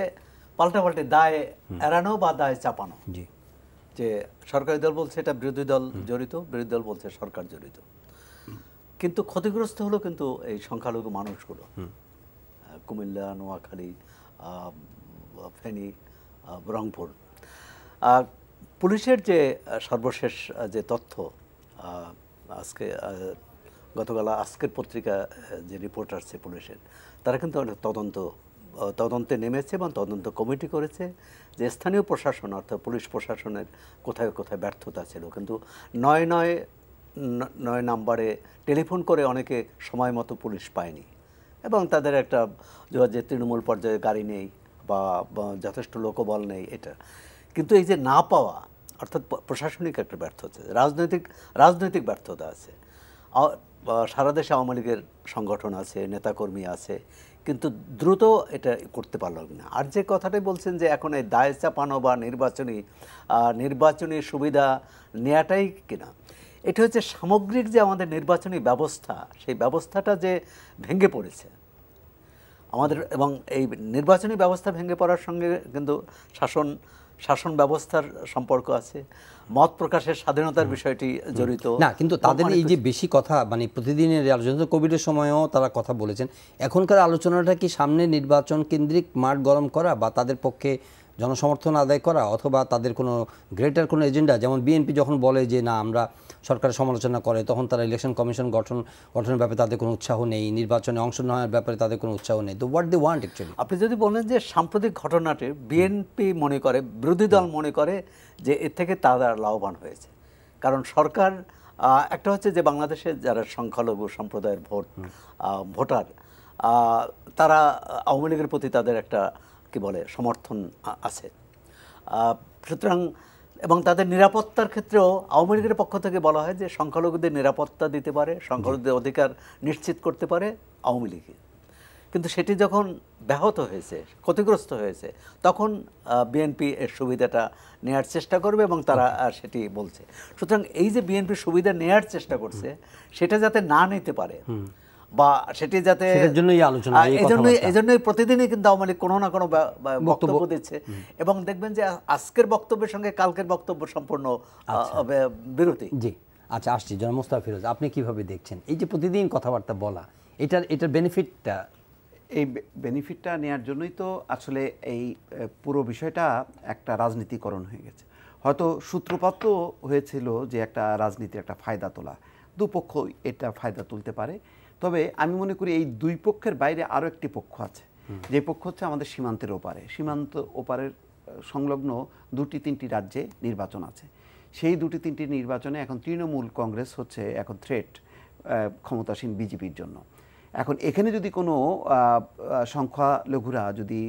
পাল্টাপাল্টি দায় এড়ানো বা দায় চাপানো। জি, যে সরকারি দল বলছে এটা বিরোধী দল জড়িত, বিরোধী দল বলছে সরকার জড়িত, কিন্তু ক্ষতিগ্রস্ত হলো কিন্তু এই সংখ্যালঘু মানুষগুলো। কুমিল্লা, নোয়াখালী, ফেনী, রংপুর। পুলিশের যে সর্বশেষ যে তথ্য আজকে গতকাল আজকের পত্রিকা যে রিপোর্ট আসছে পুলিশের, তারা কিন্তু অনেক তদন্তে নেমেছে এবং তদন্ত কমিটি করেছে যে স্থানীয় প্রশাসন অর্থাৎ পুলিশ প্রশাসনের কোথায় কোথায় ব্যর্থতা ছিল। কিন্তু ৯৯ নাম্বারে টেলিফোন করে অনেকে সময় মতো পুলিশ পায়নি এবং তাদের একটা যে তৃণমূল পর্যায়ে গাড়ি নেই বা যথেষ্ট লোকবল নেই, এটা কিন্তু এই যে না পাওয়া অর্থাৎ প্রশাসনিক একটা ব্যর্থতা, রাজনৈতিক ব্যর্থতা আছে। সারা দেশে আওয়ামী লীগের সংগঠন আছে, নেতাকর্মী আছে, কিন্তু দ্রুত এটা করতে পারল না। আর যে কথাটাই বলছেন যে এখন এই দায় চাপানো বা নির্বাচনী সুবিধা নেওয়াটাই কিনা, এটা হচ্ছে সামগ্রিক যে আমাদের নির্বাচনী ব্যবস্থা, সেই ব্যবস্থাটা যে ভেঙে পড়েছে আমাদের, এবং এই নির্বাচনী ব্যবস্থা ভেঙে পড়ার সঙ্গে কিন্তু শাসন ব্যবস্থার সম্পর্ক আছে, মত প্রকাশের স্বাধীনতার বিষয়টি জড়িত না। কিন্তু তাদের এই যে বেশি কথা, মানে প্রতিদিনের আলোচনা, কোভিডের সময়ও তারা কথা বলেছেন, এখনকার আলোচনাটা কি সামনে নির্বাচন কেন্দ্রিক মাঠ গরম করা বা তাদের পক্ষে জনসমর্থন আদায় করা, অথবা তাদের কোনো গ্রেটার কোনো এজেন্ডা? যেমন বিএনপি যখন বলে যে না আমরা সরকারের সমালোচনা করে, তখন তারা ইলেকশন কমিশন গঠনের ব্যাপারে তাদের কোনো উৎসাহ নেই, নির্বাচনে অংশ নেওয়ার ব্যাপারে তাদের কোনো উৎসাহ নেই। তো হোয়াট দে ওয়ান্ট অ্যাকচুয়ালি? আপনি যদি বলেন যে সাম্প্রতিক ঘটনাটি বিএনপি মনে করে, বিরোধী দল মনে করে যে এর থেকে তারা লাভবান হয়েছে, কারণ সরকার একটা হচ্ছে যে বাংলাদেশে যারা সংখ্যালঘু সম্প্রদায়ের ভোটার, তারা আওয়ামী লীগের প্রতি তাদের একটা কি বলে সমর্থন আছে, সুতরাং এবং তাদের নিরাপত্তার ক্ষেত্রেও আওয়ামী লীগের পক্ষ থেকে বলা হয় যে সংখ্যালঘুদের নিরাপত্তা দিতে পারে, সংখ্যালঘুদের অধিকার নিশ্চিত করতে পারে আওয়ামী লীগ। কিন্তু সেটি যখন ব্যাহত হয়েছে, ক্ষতিগ্রস্ত হয়েছে, তখন বিএনপি এর সুবিধাটা নেয়ার চেষ্টা করবে এবং তারা সেটি বলছে। সুতরাং এই যে বিএনপি সুবিধা নেয়ার চেষ্টা করছে, সেটা যাতে না নিতে পারে বা সেটি যাতে, এজন্যই প্রতিদিনই কিন্তু আওয়ামী লীগ কোনো না কোনো বক্তব্য দিচ্ছে, এবং দেখবেন যে আজকের বক্তব্যের সঙ্গে কালকের বক্তব্য সম্পূর্ণ বিরতি। জি, আচ্ছা, আসছি জনাব মোস্তফা ফিরোজ, আপনি কিভাবে দেখছেন এই যে প্রতিদিন কথাবার্তা বলা, এটার বেনিফিটটা? এই বেনিফিটটা নেওয়ার জন্যই তো আসলে এই পুরো বিষয়টা একটা রাজনীতিকরণ হয়ে গেছে। হয়তো সূত্রপাত হয়েছিল যে একটা রাজনীতির একটা ফায়দা তোলা, দুপক্ষ এটা ফায়দা তুলতে পারে। তবে আমি মনে করি এই দুই পক্ষের বাইরে আরও একটি পক্ষ আছে, যে পক্ষ হচ্ছে আমাদের সীমান্তের ওপারে, সীমান্ত ওপারের সংলগ্ন 2-3টি রাজ্যে নির্বাচন আছে। সেই 2-3টি নির্বাচনে এখন তৃণমূল কংগ্রেস হচ্ছে এখন থ্রেট ক্ষমতাসীন বিজেপির জন্য। এখন এখানে যদি কোনো সংখ্যালঘুরা যদি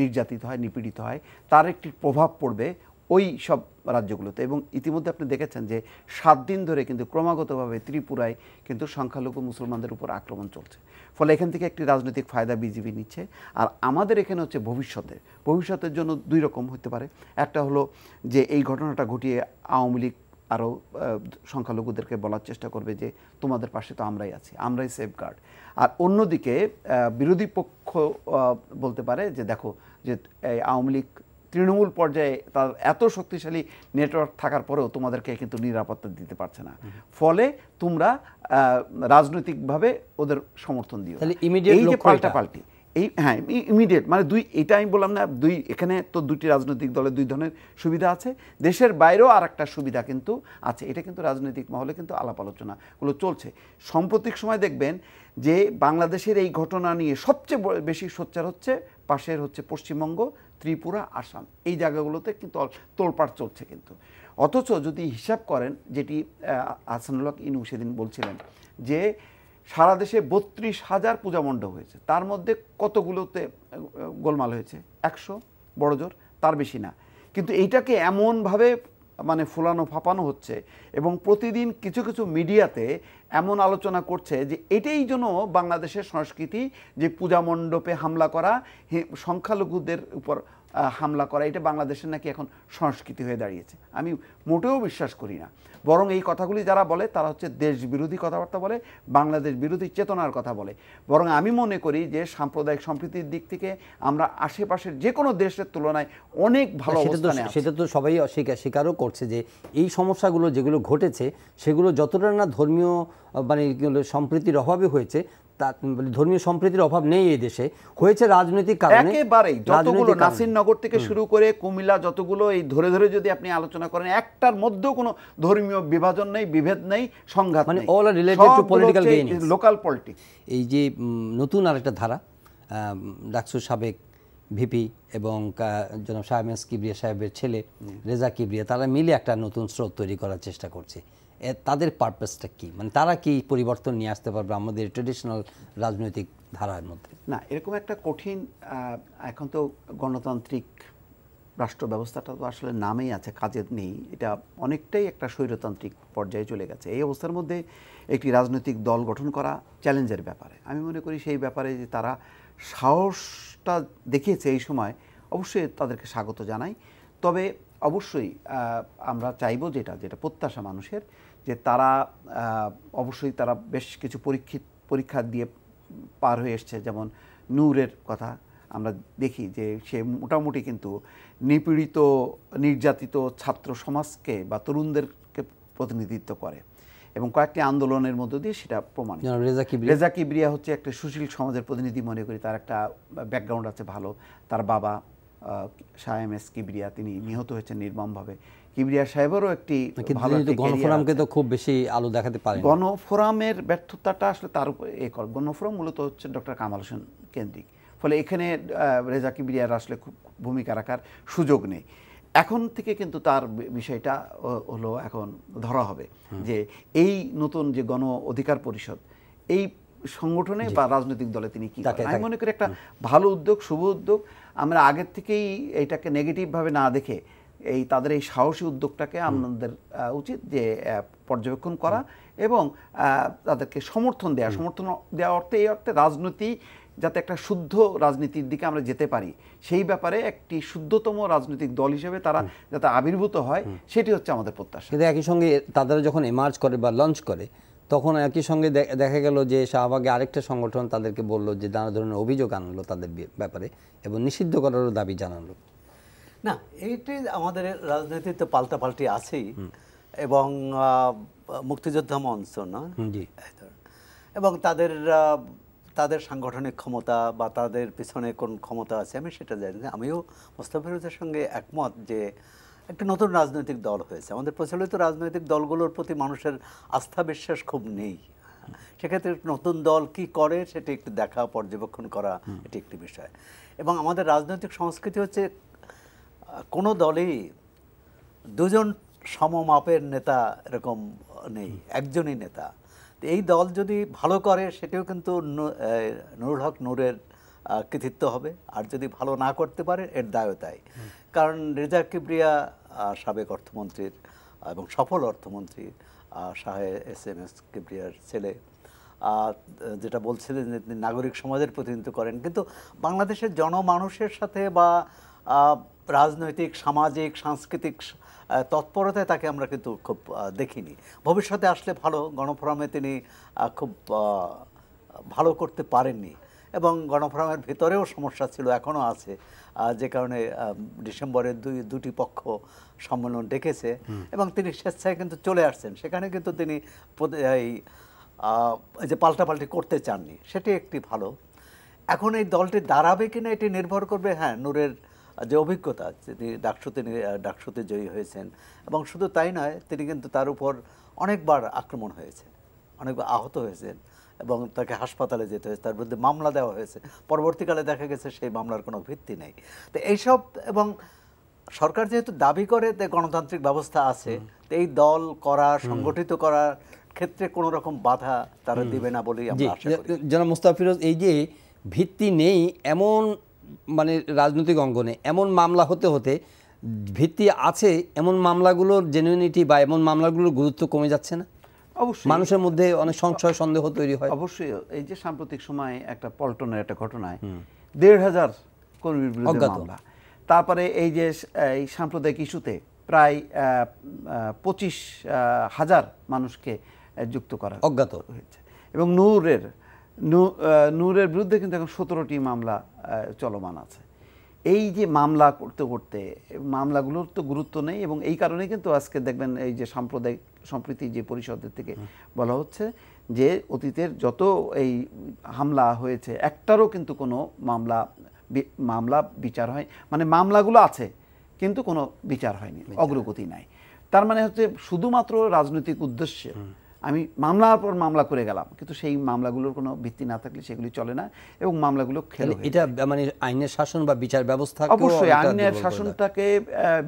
নির্যাতিত হয়, নিপীড়িত হয়, তার একটি প্রভাব পড়বে ওই সব রাজ্যগুলোতে। এবং ইতিমধ্যে আপনি দেখেছেন যে 7 দিন ধরে কিন্তু ক্রমাগতভাবে ত্রিপুরায় কিন্তু সংখ্যালঘু মুসলমানদের উপর আক্রমণ চলছে। ফলে এখান থেকে একটি রাজনৈতিক ফায়দা বিজেপি নিচ্ছে। আর আমাদের এখানে হচ্ছে ভবিষ্যতের জন্য 2 রকম হতে পারে। একটা হলো যে এই ঘটনাটা ঘটিয়ে আওয়ামী লীগ আরও সংখ্যালঘুদেরকে বলার চেষ্টা করবে যে তোমাদের পাশে তো আমরাই আছি, আমরাই সেফগার্ড। আর অন্যদিকে বিরোধী পক্ষ বলতে পারে যে দেখো যে আওয়ামী লীগ তৃণমূল পর্যায়ে তার এত শক্তিশালী নেটওয়ার্ক থাকার পরেও তোমাদেরকে কিন্তু নিরাপত্তা দিতে পারছে না, ফলে তোমরা রাজনৈতিকভাবে ওদের সমর্থন দিও। এই যে পাল্টাপাল্টি, এই হ্যাঁ ইমিডিয়েট মানে এটা আমি বললাম না, এখানে তো 2টি রাজনৈতিক দলের 2 ধরনের সুবিধা আছে, দেশের বাইরেও আর একটা সুবিধা কিন্তু আছে। এটা কিন্তু রাজনৈতিক মহলে কিন্তু আলাপ আলোচনাগুলো চলছে। সাম্প্রতিক সময় দেখবেন যে বাংলাদেশের এই ঘটনা নিয়ে সবচেয়ে বেশি সোচ্চার হচ্ছে পাশের হচ্ছে পশ্চিমবঙ্গ, ত্রিপুরা, আসাম, এই জায়গাগুলোতে কিন্তু তোলপাড় চলছে কিন্তু। অথচ যদি হিসাব করেন, যেটি আহসানুল হক ইনু সেদিন বলছিলেন যে সারা দেশে 32,000 পূজা মণ্ডপ হয়েছে, তার মধ্যে কতগুলোতে গোলমাল হয়েছে? 100 বড়জোর, তার বেশি না। কিন্তু এইটাকে এমনভাবে মানে ফুলানো ফাঁপানো হচ্ছে এবং প্রতিদিন কিছু কিছু মিডিয়াতে এমন আলোচনা করছে যে এটাই যেন বাংলাদেশের সংস্কৃতি, যে পূজা মণ্ডপে হামলা করা, সংখ্যালঘুদের উপর হামলা করা, এটা বাংলাদেশের নাকি এখন সংস্কৃতি হয়ে দাঁড়িয়েছে। আমি মোটেও বিশ্বাস করি না। বরং এই কথাগুলি যারা বলে তারা হচ্ছে দেশ বিরোধী কথাবার্তা বলে, বাংলাদেশ বিরোধী চেতনার কথা বলে। বরং আমি মনে করি যে সাম্প্রদায়িক সম্প্রীতির দিক থেকে আমরা আশেপাশের যে কোনো দেশের তুলনায় অনেক ভালো অবস্থানে আছি। সেটা তো সবাই স্বীকারও করছে যে এই সমস্যাগুলো যেগুলো ঘটেছে সেগুলো যতটা না ধর্মীয় মানে সম্প্রীতির অভাবে হয়েছে, ধর্মীয় সম্প্রীতির অভাব নেই এই দেশে, হয়েছে রাজনৈতিক কারণে। একেবারেই যতগুলো নাসিরনগর থেকে শুরু করে কুমিল্লা যতগুলো এই ধরে ধরে যদি আপনি আলোচনা করেন, একটার মধ্যেও কোনো ধর্মীয় বিভাজন নেই, বিভেদ নেই, সংঘাত নেই, all are related to political gain, local politics. এই যে নতুন আরেকটা ধারা, ডাকসুর সাবেক ভিপি এবং জনাব শাহমেস কিবরিয়া সাহেবের ছেলে রেজা কিবরিয়া, তারা মিলে একটা নতুন স্রোত তৈরি করার চেষ্টা করছে। তাদের পারপাসটা কি, মানে তারা কি পরিবর্তন নিয়ে আসতে পারবে আমাদের ট্রেডিশনাল রাজনৈতিক ধারার মধ্যে? না, এরকম একটা কঠিন, এখন তো গণতান্ত্রিক রাষ্ট্র ব্যবস্থাটা তো আসলে নামেই আছে, কাজে নেই। এটা অনেকটাই একটা স্বৈরতান্ত্রিক পর্যায়ে চলে গেছে। এই অবস্থার মধ্যে একটি রাজনৈতিক দল গঠন করা চ্যালেঞ্জের ব্যাপারে। আমি মনে করি সেই ব্যাপারে যে তারা সাহসটা দেখিয়েছে এই সময়, অবশ্যই তাদেরকে স্বাগত জানাই। তবে অবশ্যই আমরা চাইবো যেটা প্রত্যাশা মানুষের, যে তারা অবশ্যই তারা বেশ কিছু পরীক্ষা দিয়ে পার হয়ে এসছে। যেমন নূরের কথা আমরা দেখি যে সে মোটামুটি কিন্তু নিপীড়িত নির্যাতিত ছাত্র সমাজকে বা তরুণদেরকে প্রতিনিধিত্ব করে এবং কয়েকটি আন্দোলনের মধ্য দিয়ে সেটা প্রমাণ। রেজা কিবরিয়া হচ্ছে একটা সুশীল সমাজের প্রতিনিধি মনে করি, তার একটা ব্যাকগ্রাউন্ড আছে ভালো। তার বাবা শাহমেস কিবরিয়া, তিনি নিহত হয়েছেন নির্মমভাবে। কিবরিয়া সাহেবেরও একটি ভালো, গণফোরামকে তো খুব বেশি আলো দেখাতে পারে। গণফোরামের ব্যর্থতাটা আসলে তার উপর গণফোরাম মূলত হচ্ছে ডক্টর কামাল হোসেন কেন্দ্রিক, ফলে এখানে রেজা কিবরিয়ার আসলে খুব ভূমিকা রাখার সুযোগ নেই। এখন থেকে কিন্তু তার বিষয়টা হলো এখন ধরা হবে যে এই নতুন যে গণ অধিকার পরিষদ, এই সংগঠনে বা রাজনৈতিক দলে তিনি কি করেন। আমি মনে করি একটা ভালো উদ্যোগ, শুভ উদ্যোগ। আমরা আগের থেকেই এইটাকে নেগেটিভভাবে না দেখে এই তাদের এই সাহসী উদ্যোগটাকে আমাদের উচিত যে পর্যবেক্ষণ করা এবং তাদেরকে সমর্থন দেওয়া। সমর্থন দেওয়া অর্থে এই অর্থে রাজনীতি যাতে একটা শুদ্ধ রাজনীতির দিকে আমরা যেতে পারি, সেই ব্যাপারে একটি শুদ্ধতম রাজনৈতিক দল হিসেবে তারা যাতে আবির্ভূত হয়, সেটি হচ্ছে আমাদের প্রত্যাশা। কিন্তু একই সঙ্গে তারা যখন এমার্জ করে বা লঞ্চ করে, তখন একই সঙ্গে দেখা গেল যে শাহবাগে আরেকটা সংগঠন তাদেরকে বলল যে নানা ধরনের অভিযোগ আনলো তাদের ব্যাপারে এবং নিষিদ্ধ করারও দাবি জানালো। না, এইটি আমাদের রাজনীতিতে পাল্টাপাল্টি আছেই এবং মুক্তিযোদ্ধা মঞ্চ না, এবং তাদের সাংগঠনিক ক্ষমতা বা তাদের পিছনে কোন ক্ষমতা আছে আমি সেটা জানি না। আমিও মোস্তফা ফিরোজের সঙ্গে একমত যে একটা নতুন রাজনৈতিক দল হয়েছে। আমাদের প্রচলিত রাজনৈতিক দলগুলোর প্রতি মানুষের আস্থা বিশ্বাস খুব নেই। সেক্ষেত্রে নতুন দল কি করে সেটি একটু দেখা, পর্যবেক্ষণ করা, এটি একটি বিষয়। এবং আমাদের রাজনৈতিক সংস্কৃতি হচ্ছে কোনো দলেই দুজন সমমাপের নেতা এরকম নেই, একজনই নেতা। এই দল যদি ভালো করে সেটিও কিন্তু নুরুল হক নূরের কৃতিত্ব হবে, আর যদি ভালো না করতে পারে এর দায়ও তাই। কারণ রেজা কিবরিয়া সাবেক অর্থমন্ত্রীর এবং সফল অর্থমন্ত্রী শাহমেস কিবরিয়ার ছেলে, যেটা বলছিলেন যে নাগরিক সমাজের প্রতিনিধিত্ব করেন, কিন্তু বাংলাদেশের জনমানুষের সাথে বা রাজনৈতিক, সামাজিক, সাংস্কৃতিক তৎপরতায় তাকে আমরা কিন্তু খুব দেখিনি। ভবিষ্যতে আসলে ভালো, গণফোরামে তিনি খুব ভালো করতে পারেননি এবং গণফোরামের ভিতরেও সমস্যা ছিল, এখনও আছে, যে কারণে ডিসেম্বরে দুটি পক্ষ সম্মেলন ডেকেছে এবং তিনি স্বেচ্ছায় কিন্তু চলে আসছেন। সেখানে কিন্তু তিনি এই যে পাল্টাপাল্টি করতে চাননি, সেটি একটি ভালো। এখন এই দলটি দাঁড়াবে কিনা এটি নির্ভর করবে নূরের যে অভিজ্ঞতা, তিনি ডাকসুতে জয়ী হয়েছেন এবং শুধু তাই নয়, তিনি কিন্তু তার উপর অনেকবার আক্রমণ হয়েছে, অনেকবার আহত হয়েছেন এবং তাকে হাসপাতালে যেতে হয়েছে, তার বিরুদ্ধে মামলা দেওয়া হয়েছে। পরবর্তীকালে দেখা গেছে সেই মামলার কোনো ভিত্তি নেই। তো এইসব, এবং সরকার যেহেতু দাবি করে যে গণতান্ত্রিক ব্যবস্থা আছে, তো এই দল করা, সংগঠিত করার ক্ষেত্রে কোনো রকম বাধা তারা দিবে না বলেই আমরা আশা করি। জনাব মোস্তফা ফিরোজ, এই যে ভিত্তি নেই এমন মানে রাজনৈতিক অঙ্গনে এমন মামলা হতে হতে ভিত্তি আছে এমন মামলাগুলোর জেনুইনিটি বা এমন মামলাগুলোর গুরুত্ব কমে যাচ্ছে না? অবশ্যই মানুষের মধ্যে অনেক সংশয় সন্দেহ তৈরি হয়। অবশ্যই এই যে সাম্প্রতিক সময়ে একটা পল্টনের একটা ঘটনায় 1,500 কর্মীর বিরুদ্ধে মামলা, তারপরে এই যে এই সাম্প্রদায়িক ইস্যুতে প্রায় 25,000 মানুষকে যুক্ত করা অজ্ঞাত হয়েছে, এবং নূরের বিরুদ্ধে কিন্তু এখন 17টি মামলা চলমান আছে। এই যে মামলা করতে করতে মামলাগুলোর তো গুরুত্ব নেই, এবং এই কারণে কিন্তু আজকে দেখবেন এই যে সাম্প্রদায়িক সম্প্রীতি যে পরিষদের থেকে বলা হচ্ছে যে অতীতের যত এই হামলা হয়েছে একটারও কিন্তু কোনো মামলা বিচার হয়, মানে মামলাগুলো আছে কিন্তু কোনো বিচার হয়নি, অগ্রগতি নাই। তার মানে হচ্ছে শুধুমাত্র রাজনৈতিক উদ্দেশ্যে আমি মামলার পর মামলা করে গেলাম, কিন্তু সেই মামলাগুলোর কোনো ভিত্তি না থাকলে সেগুলি চলে না, এবং মামলাগুলো খেলে এটা মানে আইনের শাসন বা বিচার ব্যবস্থা, অবশ্যই আইনের শাসনটাকে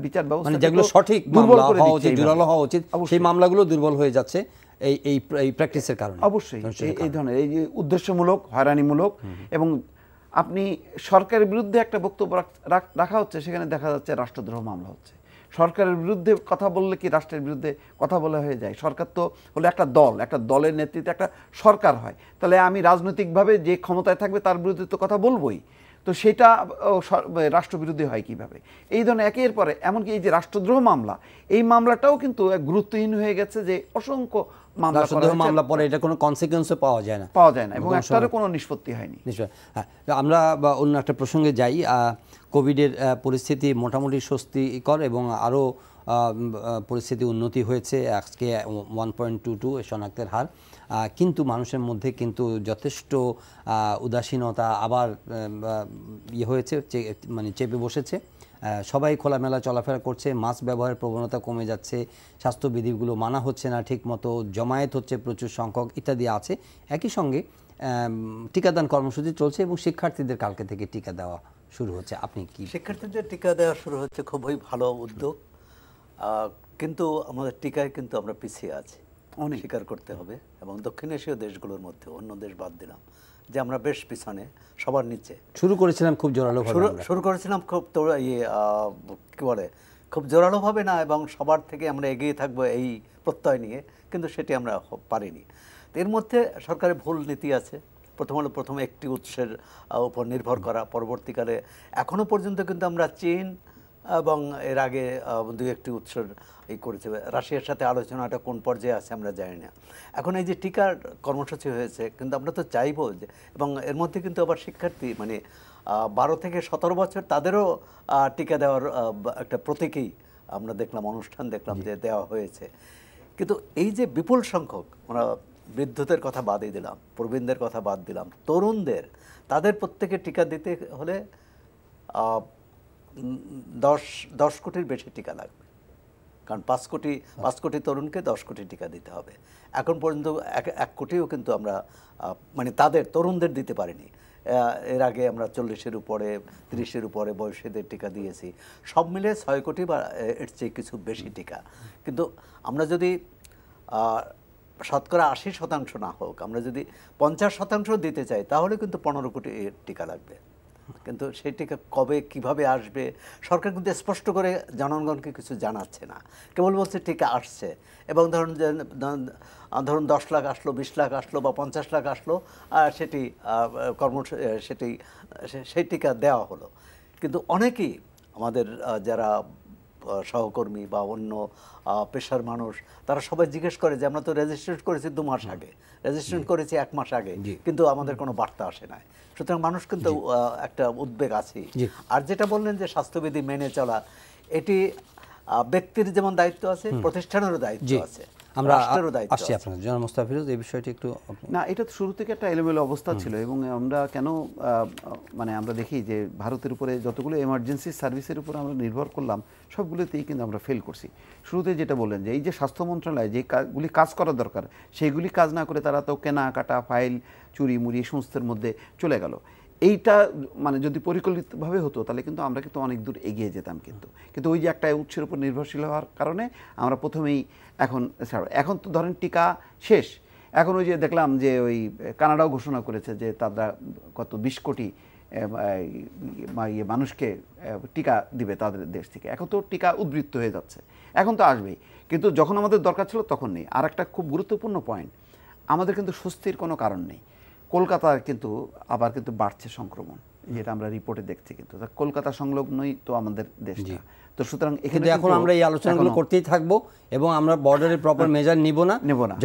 বিচার ব্যবস্থা মানে যেগুলো সঠিক মামলা হওয়া উচিত, জোরালো হওয়া উচিত, সেই মামলাগুলো দুর্বল হয়ে যাচ্ছে এই প্র্যাকটিসের কারণে। অবশ্যই এই ধরনের এই যে উদ্দেশ্যমূলক, হয়রানিমূলক, এবং আপনি সরকারের বিরুদ্ধে একটা বক্তব্য রাখা হচ্ছে, সেখানে দেখা যাচ্ছে রাষ্ট্রদ্রোহ মামলা হচ্ছে। সরকারের বিরুদ্ধে কথা বললে কি রাষ্ট্রের বিরুদ্ধে কথা বলা হয়ে যায়? সরকার তো হলো একটা দল, একটা দলের নেতৃত্বে একটা সরকার হয়, তাহলে আমি রাজনৈতিকভাবে যে ক্ষমতায় থাকবে তার বিরুদ্ধে তো কথা বলবোই, তো সেটা রাষ্ট্রবিরোধী হয় কিভাবে? এই ধরনের একের পরে, এমনকি এই যে রাষ্ট্রদ্রোহ মামলা, এই মামলাটাও কিন্তু গুরুত্বহীন হয়ে গেছে, যে অসংখ্য মামলা পরে এটা কোনো কনসিকুয়েন্সও পাওয়া যায় না, এবং একটারও কোনো নিষ্পত্তি হয়নি। নিশ্চয়। হ্যাঁ, আমরা অন্য একটা প্রসঙ্গে যাই। কোভিডের পরিস্থিতি মোটামুটি স্বস্তিকর, এবং আরও পরিস্থিতি উন্নতি হয়েছে। আজকে 1.22 শনাক্তের হার, কিন্তু মানুষের মধ্যে কিন্তু যথেষ্ট উদাসীনতা আবার হয়েছে, মানে চেপে বসেছে। সবাই খোলামেলা চলাফেরা করছে, মাস্ক ব্যবহারের প্রবণতা কমে যাচ্ছে, স্বাস্থ্যবিধিগুলো মানা হচ্ছে না ঠিক মতো, জমায়েত হচ্ছে প্রচুর সংখ্যক ইত্যাদি আছে। একই সঙ্গে টিকাদান কর্মসূচি চলছে, এবং শিক্ষার্থীদের কালকে থেকে টিকা দেওয়া শুরু হচ্ছে। আপনি কি? শিক্ষার্থীদের টিকা দেওয়া শুরু হচ্ছে, খুবই ভালো উদ্যোগ, কিন্তু আমাদের টিকায় কিন্তু আমরা পিছিয়ে আছি, স্বীকার করতে হবে। এবং দক্ষিণ এশীয় দেশগুলোর মধ্যে, অন্য দেশ বাদ দিলাম, যে আমরা বেশ পিছনে, সবার নিচে। শুরু করেছিলাম খুব জোরালোভাবে, শুরু করেছিলাম খুব কি বলে, খুব জোরালোভাবে না, এবং সবার থেকে আমরা এগিয়ে থাকবো এই প্রত্যয় নিয়ে, কিন্তু সেটি আমরা পারিনি। এর মধ্যে সরকারের ভুল নীতি আছে। প্রথম একটি উৎসের উপর নির্ভর করা, পরবর্তীকালে এখনো পর্যন্ত কিন্তু আমরা চীন এবং এর আগে দুই একটি উৎসর করেছে, রাশিয়ার সাথে আলোচনাটা কোন পর্যায়ে আছে আমরা জানি না। এখন এই যে টিকার কর্মসূচি হয়েছে, কিন্তু আমরা তো চাইবো যে, এবং এর মধ্যে কিন্তু আবার শিক্ষার্থী মানে 12 থেকে 17 বছর, তাদেরও টিকা দেওয়ার একটা প্রতীকী আমরা দেখলাম, অনুষ্ঠান দেখলাম যে দেওয়া হয়েছে। কিন্তু এই যে বিপুল সংখ্যক, আমরা বৃদ্ধদের কথা বাদই দিলাম, প্রবীণদের কথা বাদ দিলাম, তরুণদের, তাদের প্রত্যেকে টিকা দিতে হলে 10 কোটির বেশি টিকা লাগবে, কারণ 5 কোটি তরুণকে 10 কোটি টিকা দিতে হবে। এখন পর্যন্ত 1 কোটিও কিন্তু আমরা মানে তাদের তরুণদের দিতে পারিনি। এর আগে আমরা 40-এর উপরে, 30-এর উপরে বয়সীদের টিকা দিয়েছি, সব মিলে 6 কোটি বা এর চেয়ে কিছু বেশি টিকা। কিন্তু আমরা যদি শতকরা 80% না হোক, আমরা যদি 50% দিতে চাই, তাহলে কিন্তু 15 কোটি টিকা লাগবে। কিন্তু সেই টিকা কবে কিভাবে আসবে, সরকার কিন্তু স্পষ্ট করে জনগণকে কিছু জানাচ্ছে না, কেবল বলছে টিকা আসছে। এবং ধরুন 10 লাখ আসলো, 20 লাখ আসলো বা 50 লাখ আসলো, সেটি সেই টিকা দেওয়া হলো। কিন্তু অনেকেই আমাদের যারা সহকর্মী বা অন্য পেশার মানুষ, তারা সবাই জিজ্ঞেস করে যে আমরা তো রেজিস্ট্রেশন করেছি 2 মাস আগে, রেজিস্ট্রেশন করেছি 1 মাস আগে, কিন্তু আমাদের কোনো বার্তা আসে না। সুতরাং মানুষ কিন্তু একটা উদ্বেগ আছে। আর যেটা বললেন যে স্বাস্থ্যবিধি মেনে চলা, এটি ব্যক্তির যেমন দায়িত্ব আছে, প্রতিষ্ঠানেরও দায়িত্ব আছে, আমরা রাষ্ট্রেরও দায়িত্ব আছে। আপনার জনাব মোস্তাফিজ, এই বিষয়টি একটু। না, এটা তো শুরু থেকে একটা এলোমেলো অবস্থা ছিল, এবং আমরা কেন মানে আমরা দেখি যে ভারতের উপরে যতগুলো এমার্জেন্সি সার্ভিসের উপর আমরা নির্ভর করলাম, সবগুলোতেই কিন্তু আমরা ফেল করছি। শুরুতে যেটা বললেন যে এই যে স্বাস্থ্য মন্ত্রণালয় যে কাজগুলি কাজ করা দরকার, সেইগুলি কাজ না করে তারা তো কেনাকাটা, ফাইল চুরি মুড়ি সমস্তের মধ্যে চলে গেল। এইটা মানে যদি পরিকল্পিতভাবে হতো, তাহলে কিন্তু আমরা কিন্তু অনেক দূর এগিয়ে যেতাম। কিন্তু ওই যে একটা উৎসের উপর নির্ভরশীল হওয়ার কারণে আমরা প্রথমেই এখন তো ধরেন টিকা শেষ, এখন ওই যে দেখলাম যে ওই কানাডাও ঘোষণা করেছে যে তারা কত 20 কোটি মানুষকে টিকা দিবে তাদের দেশ থেকে। এখন তো টিকা উদ্বৃত্ত হয়ে যাচ্ছে, এখন তো আসবেই, কিন্তু যখন আমাদের দরকার ছিল তখন নেই। আর একটা খুব গুরুত্বপূর্ণ পয়েন্ট, আমাদের কিন্তু স্বস্তির কোনো কারণ নেই। কলকাতার কিন্তু আবার কিন্তু বাড়ছে সংক্রমণ, যেটা আমরা রিপোর্টে দেখছি। কিন্তু কলকাতা সংলগ্নই তো আমাদের দেশটা, তো সুতরাং এখানে এখন আমরা এই আলোচনাগুলো করতেই থাকবো এবং আমরা বর্ডারের প্রপার মেজার নিব না।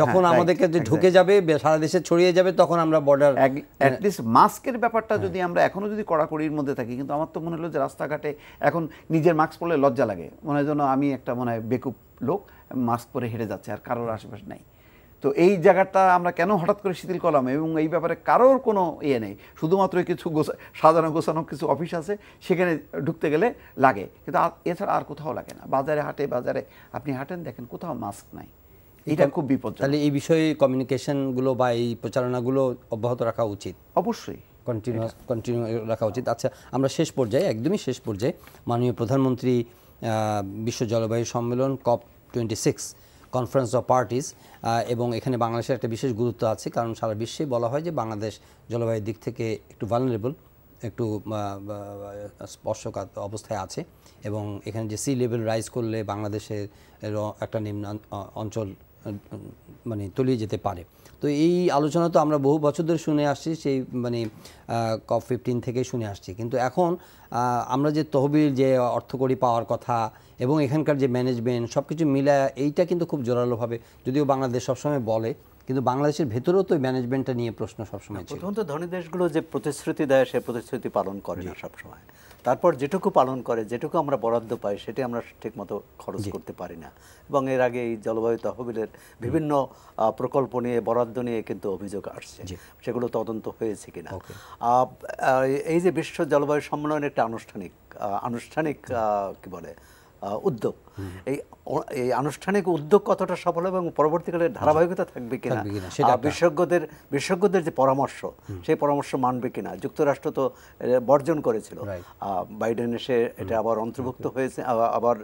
যখন আমাদের কাছে ঢুকে যাবে, সারা দেশে ছড়িয়ে যাবে, তখন আমরা বর্ডার অ্যাটলিস্ট মাস্কের ব্যাপারটা যদি আমরা এখনো যদি কড়াকড়ির মধ্যে থাকি। কিন্তু আমার তো মনে হলো যে রাস্তাঘাটে এখন নিজের মাস্ক পরলে লজ্জা লাগে, মনে হয় যেন আমি একটা মনে হয় বেকুব লোক, মাস্ক পরে হেঁটে যাচ্ছে আর কারোর আশেপাশে নাই। তো এই জায়গাটা আমরা কেন হঠাৎ করে শিথিল করলাম, এবং এই ব্যাপারে কারোর কোনো ইয়ে নেই, শুধুমাত্র কিছু সাজানো গোছানো কিছু অফিস আছে, সেখানে ঢুকতে গেলে লাগে, কিন্তু এছাড়া আর কোথাও লাগে না। বাজারে আপনি হাঁটেন, দেখেন কোথাও মাস্ক নাই, এটা খুব বিপজ্জনক। তাহলে এই বিষয়ে কমিউনিকেশনগুলো বা এই প্রচারণাগুলো অব্যাহত রাখা উচিত, অবশ্যই কন্টিনিউ রাখা উচিত। আচ্ছা, আমরা শেষ পর্যায়ে, একদমই শেষ পর্যায়ে, মাননীয় প্রধানমন্ত্রী বিশ্ব জলবায়ু সম্মেলন COP26 কনফারেন্স অফ পার্টিস, এবং এখানে বাংলাদেশের একটা বিশেষ গুরুত্ব আছে, কারণ সারা বিশ্বে বলা হয় যে বাংলাদেশ জলবায়ুর দিক থেকে একটু ভালনারেবল, একটু স্পর্শকাতর অবস্থায় আছে, এবং এখানে যে সি লেভেল রাইজ করলে বাংলাদেশের একটা নিম্ন অঞ্চল মানে তলিয়ে যেতে পারে। তো এই আলোচনা তো আমরা বহু বছর ধরে শুনে আসছি, সেই মানে COP15 থেকেই শুনে আসছি, কিন্তু এখন আমরা যে তহবিল, যে অর্থকড়ি পাওয়ার কথা এবং এখানকার যে ম্যানেজমেন্ট সব কিছু মিলে, এইটা কিন্তু খুব জোরালোভাবে, যদিও বাংলাদেশ সবসময় বলে, কিন্তু বাংলাদেশের ভেতরেও তো প্রশ্নটা নিয়ে প্রশ্ন সবসময় ছিল। প্রথমত ধনী দেশগুলো যে প্রতিশ্রুতি দেয়, সে প্রতিশ্রুতি পালন করে না সবসময়। তারপর যেটুকু পালন করে, যেটুকু আমরা বরাদ্দ পাই, সেটি আমরা ঠিকমতো খরচ করতে পারি না। এবং এর আগে এই জলবায়ু তহবিলের বিভিন্ন প্রকল্প নিয়ে, বরাদ্দ নিয়ে কিন্তু অভিযোগ আসছে, সেগুলো তদন্ত হয়েছে কিনা। এই যে বিশ্ব জলবায়ু সম্মেলন একটা আনুষ্ঠানিক কি বলে উদ্যোগ, এই আনুষ্ঠানিক উদ্যোগ কতটা সফল হবে এবং পরবর্তীকালে ধারাবাহিকতা থাকবে কিনা, বিশেষজ্ঞদের যে পরামর্শ, সেই পরামর্শ মানবে কিনা। যুক্তরাষ্ট্র তো বর্জন করেছিল, বাইডেন এসে এটা আবার অন্তর্ভুক্ত হয়েছে, আবার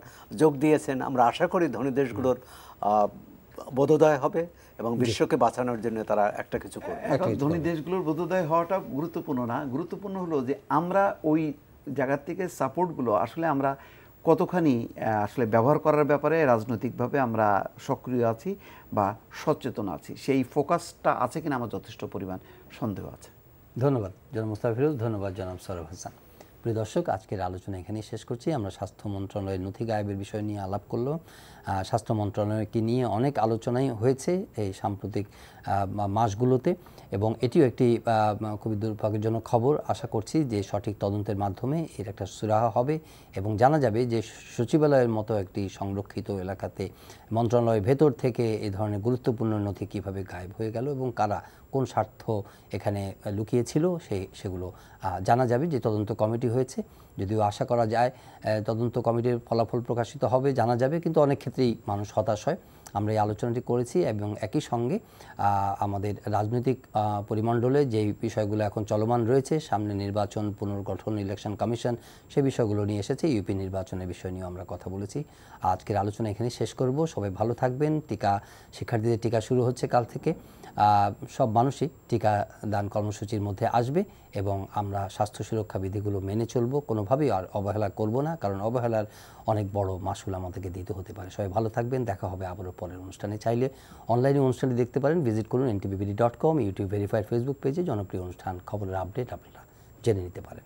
যোগ দিয়েছেন। আমরা আশা করি ধনী দেশগুলোর বোধোদয় হবে এবং বিশ্বকে বাঁচানোর জন্য তারা একটা কিছু করবে। ধনী দেশগুলোর বোধোদয় হওয়াটা গুরুত্বপূর্ণ না, গুরুত্বপূর্ণ হলো যে আমরা ওই জায়গার থেকে সাপোর্টগুলো আসলে আমরা কতখানি আসলে ব্যবহার করার ব্যাপারে রাজনৈতিকভাবে আমরা সক্রিয় আছি বা সচেতন আছি, সেই ফোকাসটা আছে কিনা আমার যথেষ্ট পরিমাণ সন্দেহ আছে। ধন্যবাদ জনাব মোস্তাফা ফিরোজ, ধন্যবাদ জনাব সরোয়ার হোসেন। প্রিয় দর্শক, আজকের আলোচনা এখানেই শেষ করছি। আমরা স্বাস্থ্য মন্ত্রণালয়ের নথি গায়েবের বিষয় নিয়ে আলাপ করলাম। স্বাস্থ্য মন্ত্রণালয়কে নিয়ে অনেক আলোচনাই হয়েছে এই সাম্প্রতিক মাসগুলোতে, এবং এটিও একটি খুবই দুর্ভাগ্যজনক খবর। আশা করছি যে সঠিক তদন্তের মাধ্যমে এর একটা সুরাহা হবে এবং জানা যাবে যে সচিবালয়ের মতো একটি সংরক্ষিত এলাকাতে মন্ত্রণালয়ের ভেতর থেকে এই ধরনের গুরুত্বপূর্ণ নথি কীভাবে গায়েব হয়ে গেল এবং কারা কোন স্বার্থ এখানে লুকিয়েছিল সেগুলো জানা যাবে। যে তদন্ত কমিটি হয়েছে, যদিও আশা করা যায় তদন্ত কমিটির ফলাফল প্রকাশিত হবে, জানা যাবে, কিন্তু অনেক ক্ষেত্রেই মানুষ হতাশ হয়। আমরা এই আলোচনাটি করেছি এবং একই সঙ্গে আমাদের রাজনৈতিক পরিমণ্ডলে যে বিষয়গুলো এখন চলমান রয়েছে, সামনে নির্বাচন, পুনর্গঠন, ইলেকশন কমিশন, সেই বিষয়গুলো নিয়ে এসেছে। ইউপি নির্বাচনের বিষয় নিয়েও আমরা কথা বলেছি। আজকের আলোচনা এখানে শেষ করব। সবাই ভালো থাকবেন। শিক্ষার্থীদের টিকা শুরু হচ্ছে কাল থেকে। সব মানুষই টিকা দান কর্মসূচির মধ্যে আসবে এবং আমরা স্বাস্থ্য সুরক্ষা বিধিগুলো মেনে চলব, কোনোভাবেই আর অবহেলা করব না, কারণ অবহেলার অনেক বড় মাসুল আমাদেরকে দিতে হতে পারে। সবাই ভালো থাকবেন। দেখা হবে আবারও পরের অনুষ্ঠানে। চাইলে অনলাইনে অনুষ্ঠানটি দেখতে পারেন, ভিজিট করুন NTVBD.com, ইউটিউব ভেরিফাইড ফেসবুক পেজে। জনপ্রিয় অনুষ্ঠান, খবরের আপডেট আপনারা জেনে নিতে পারেন।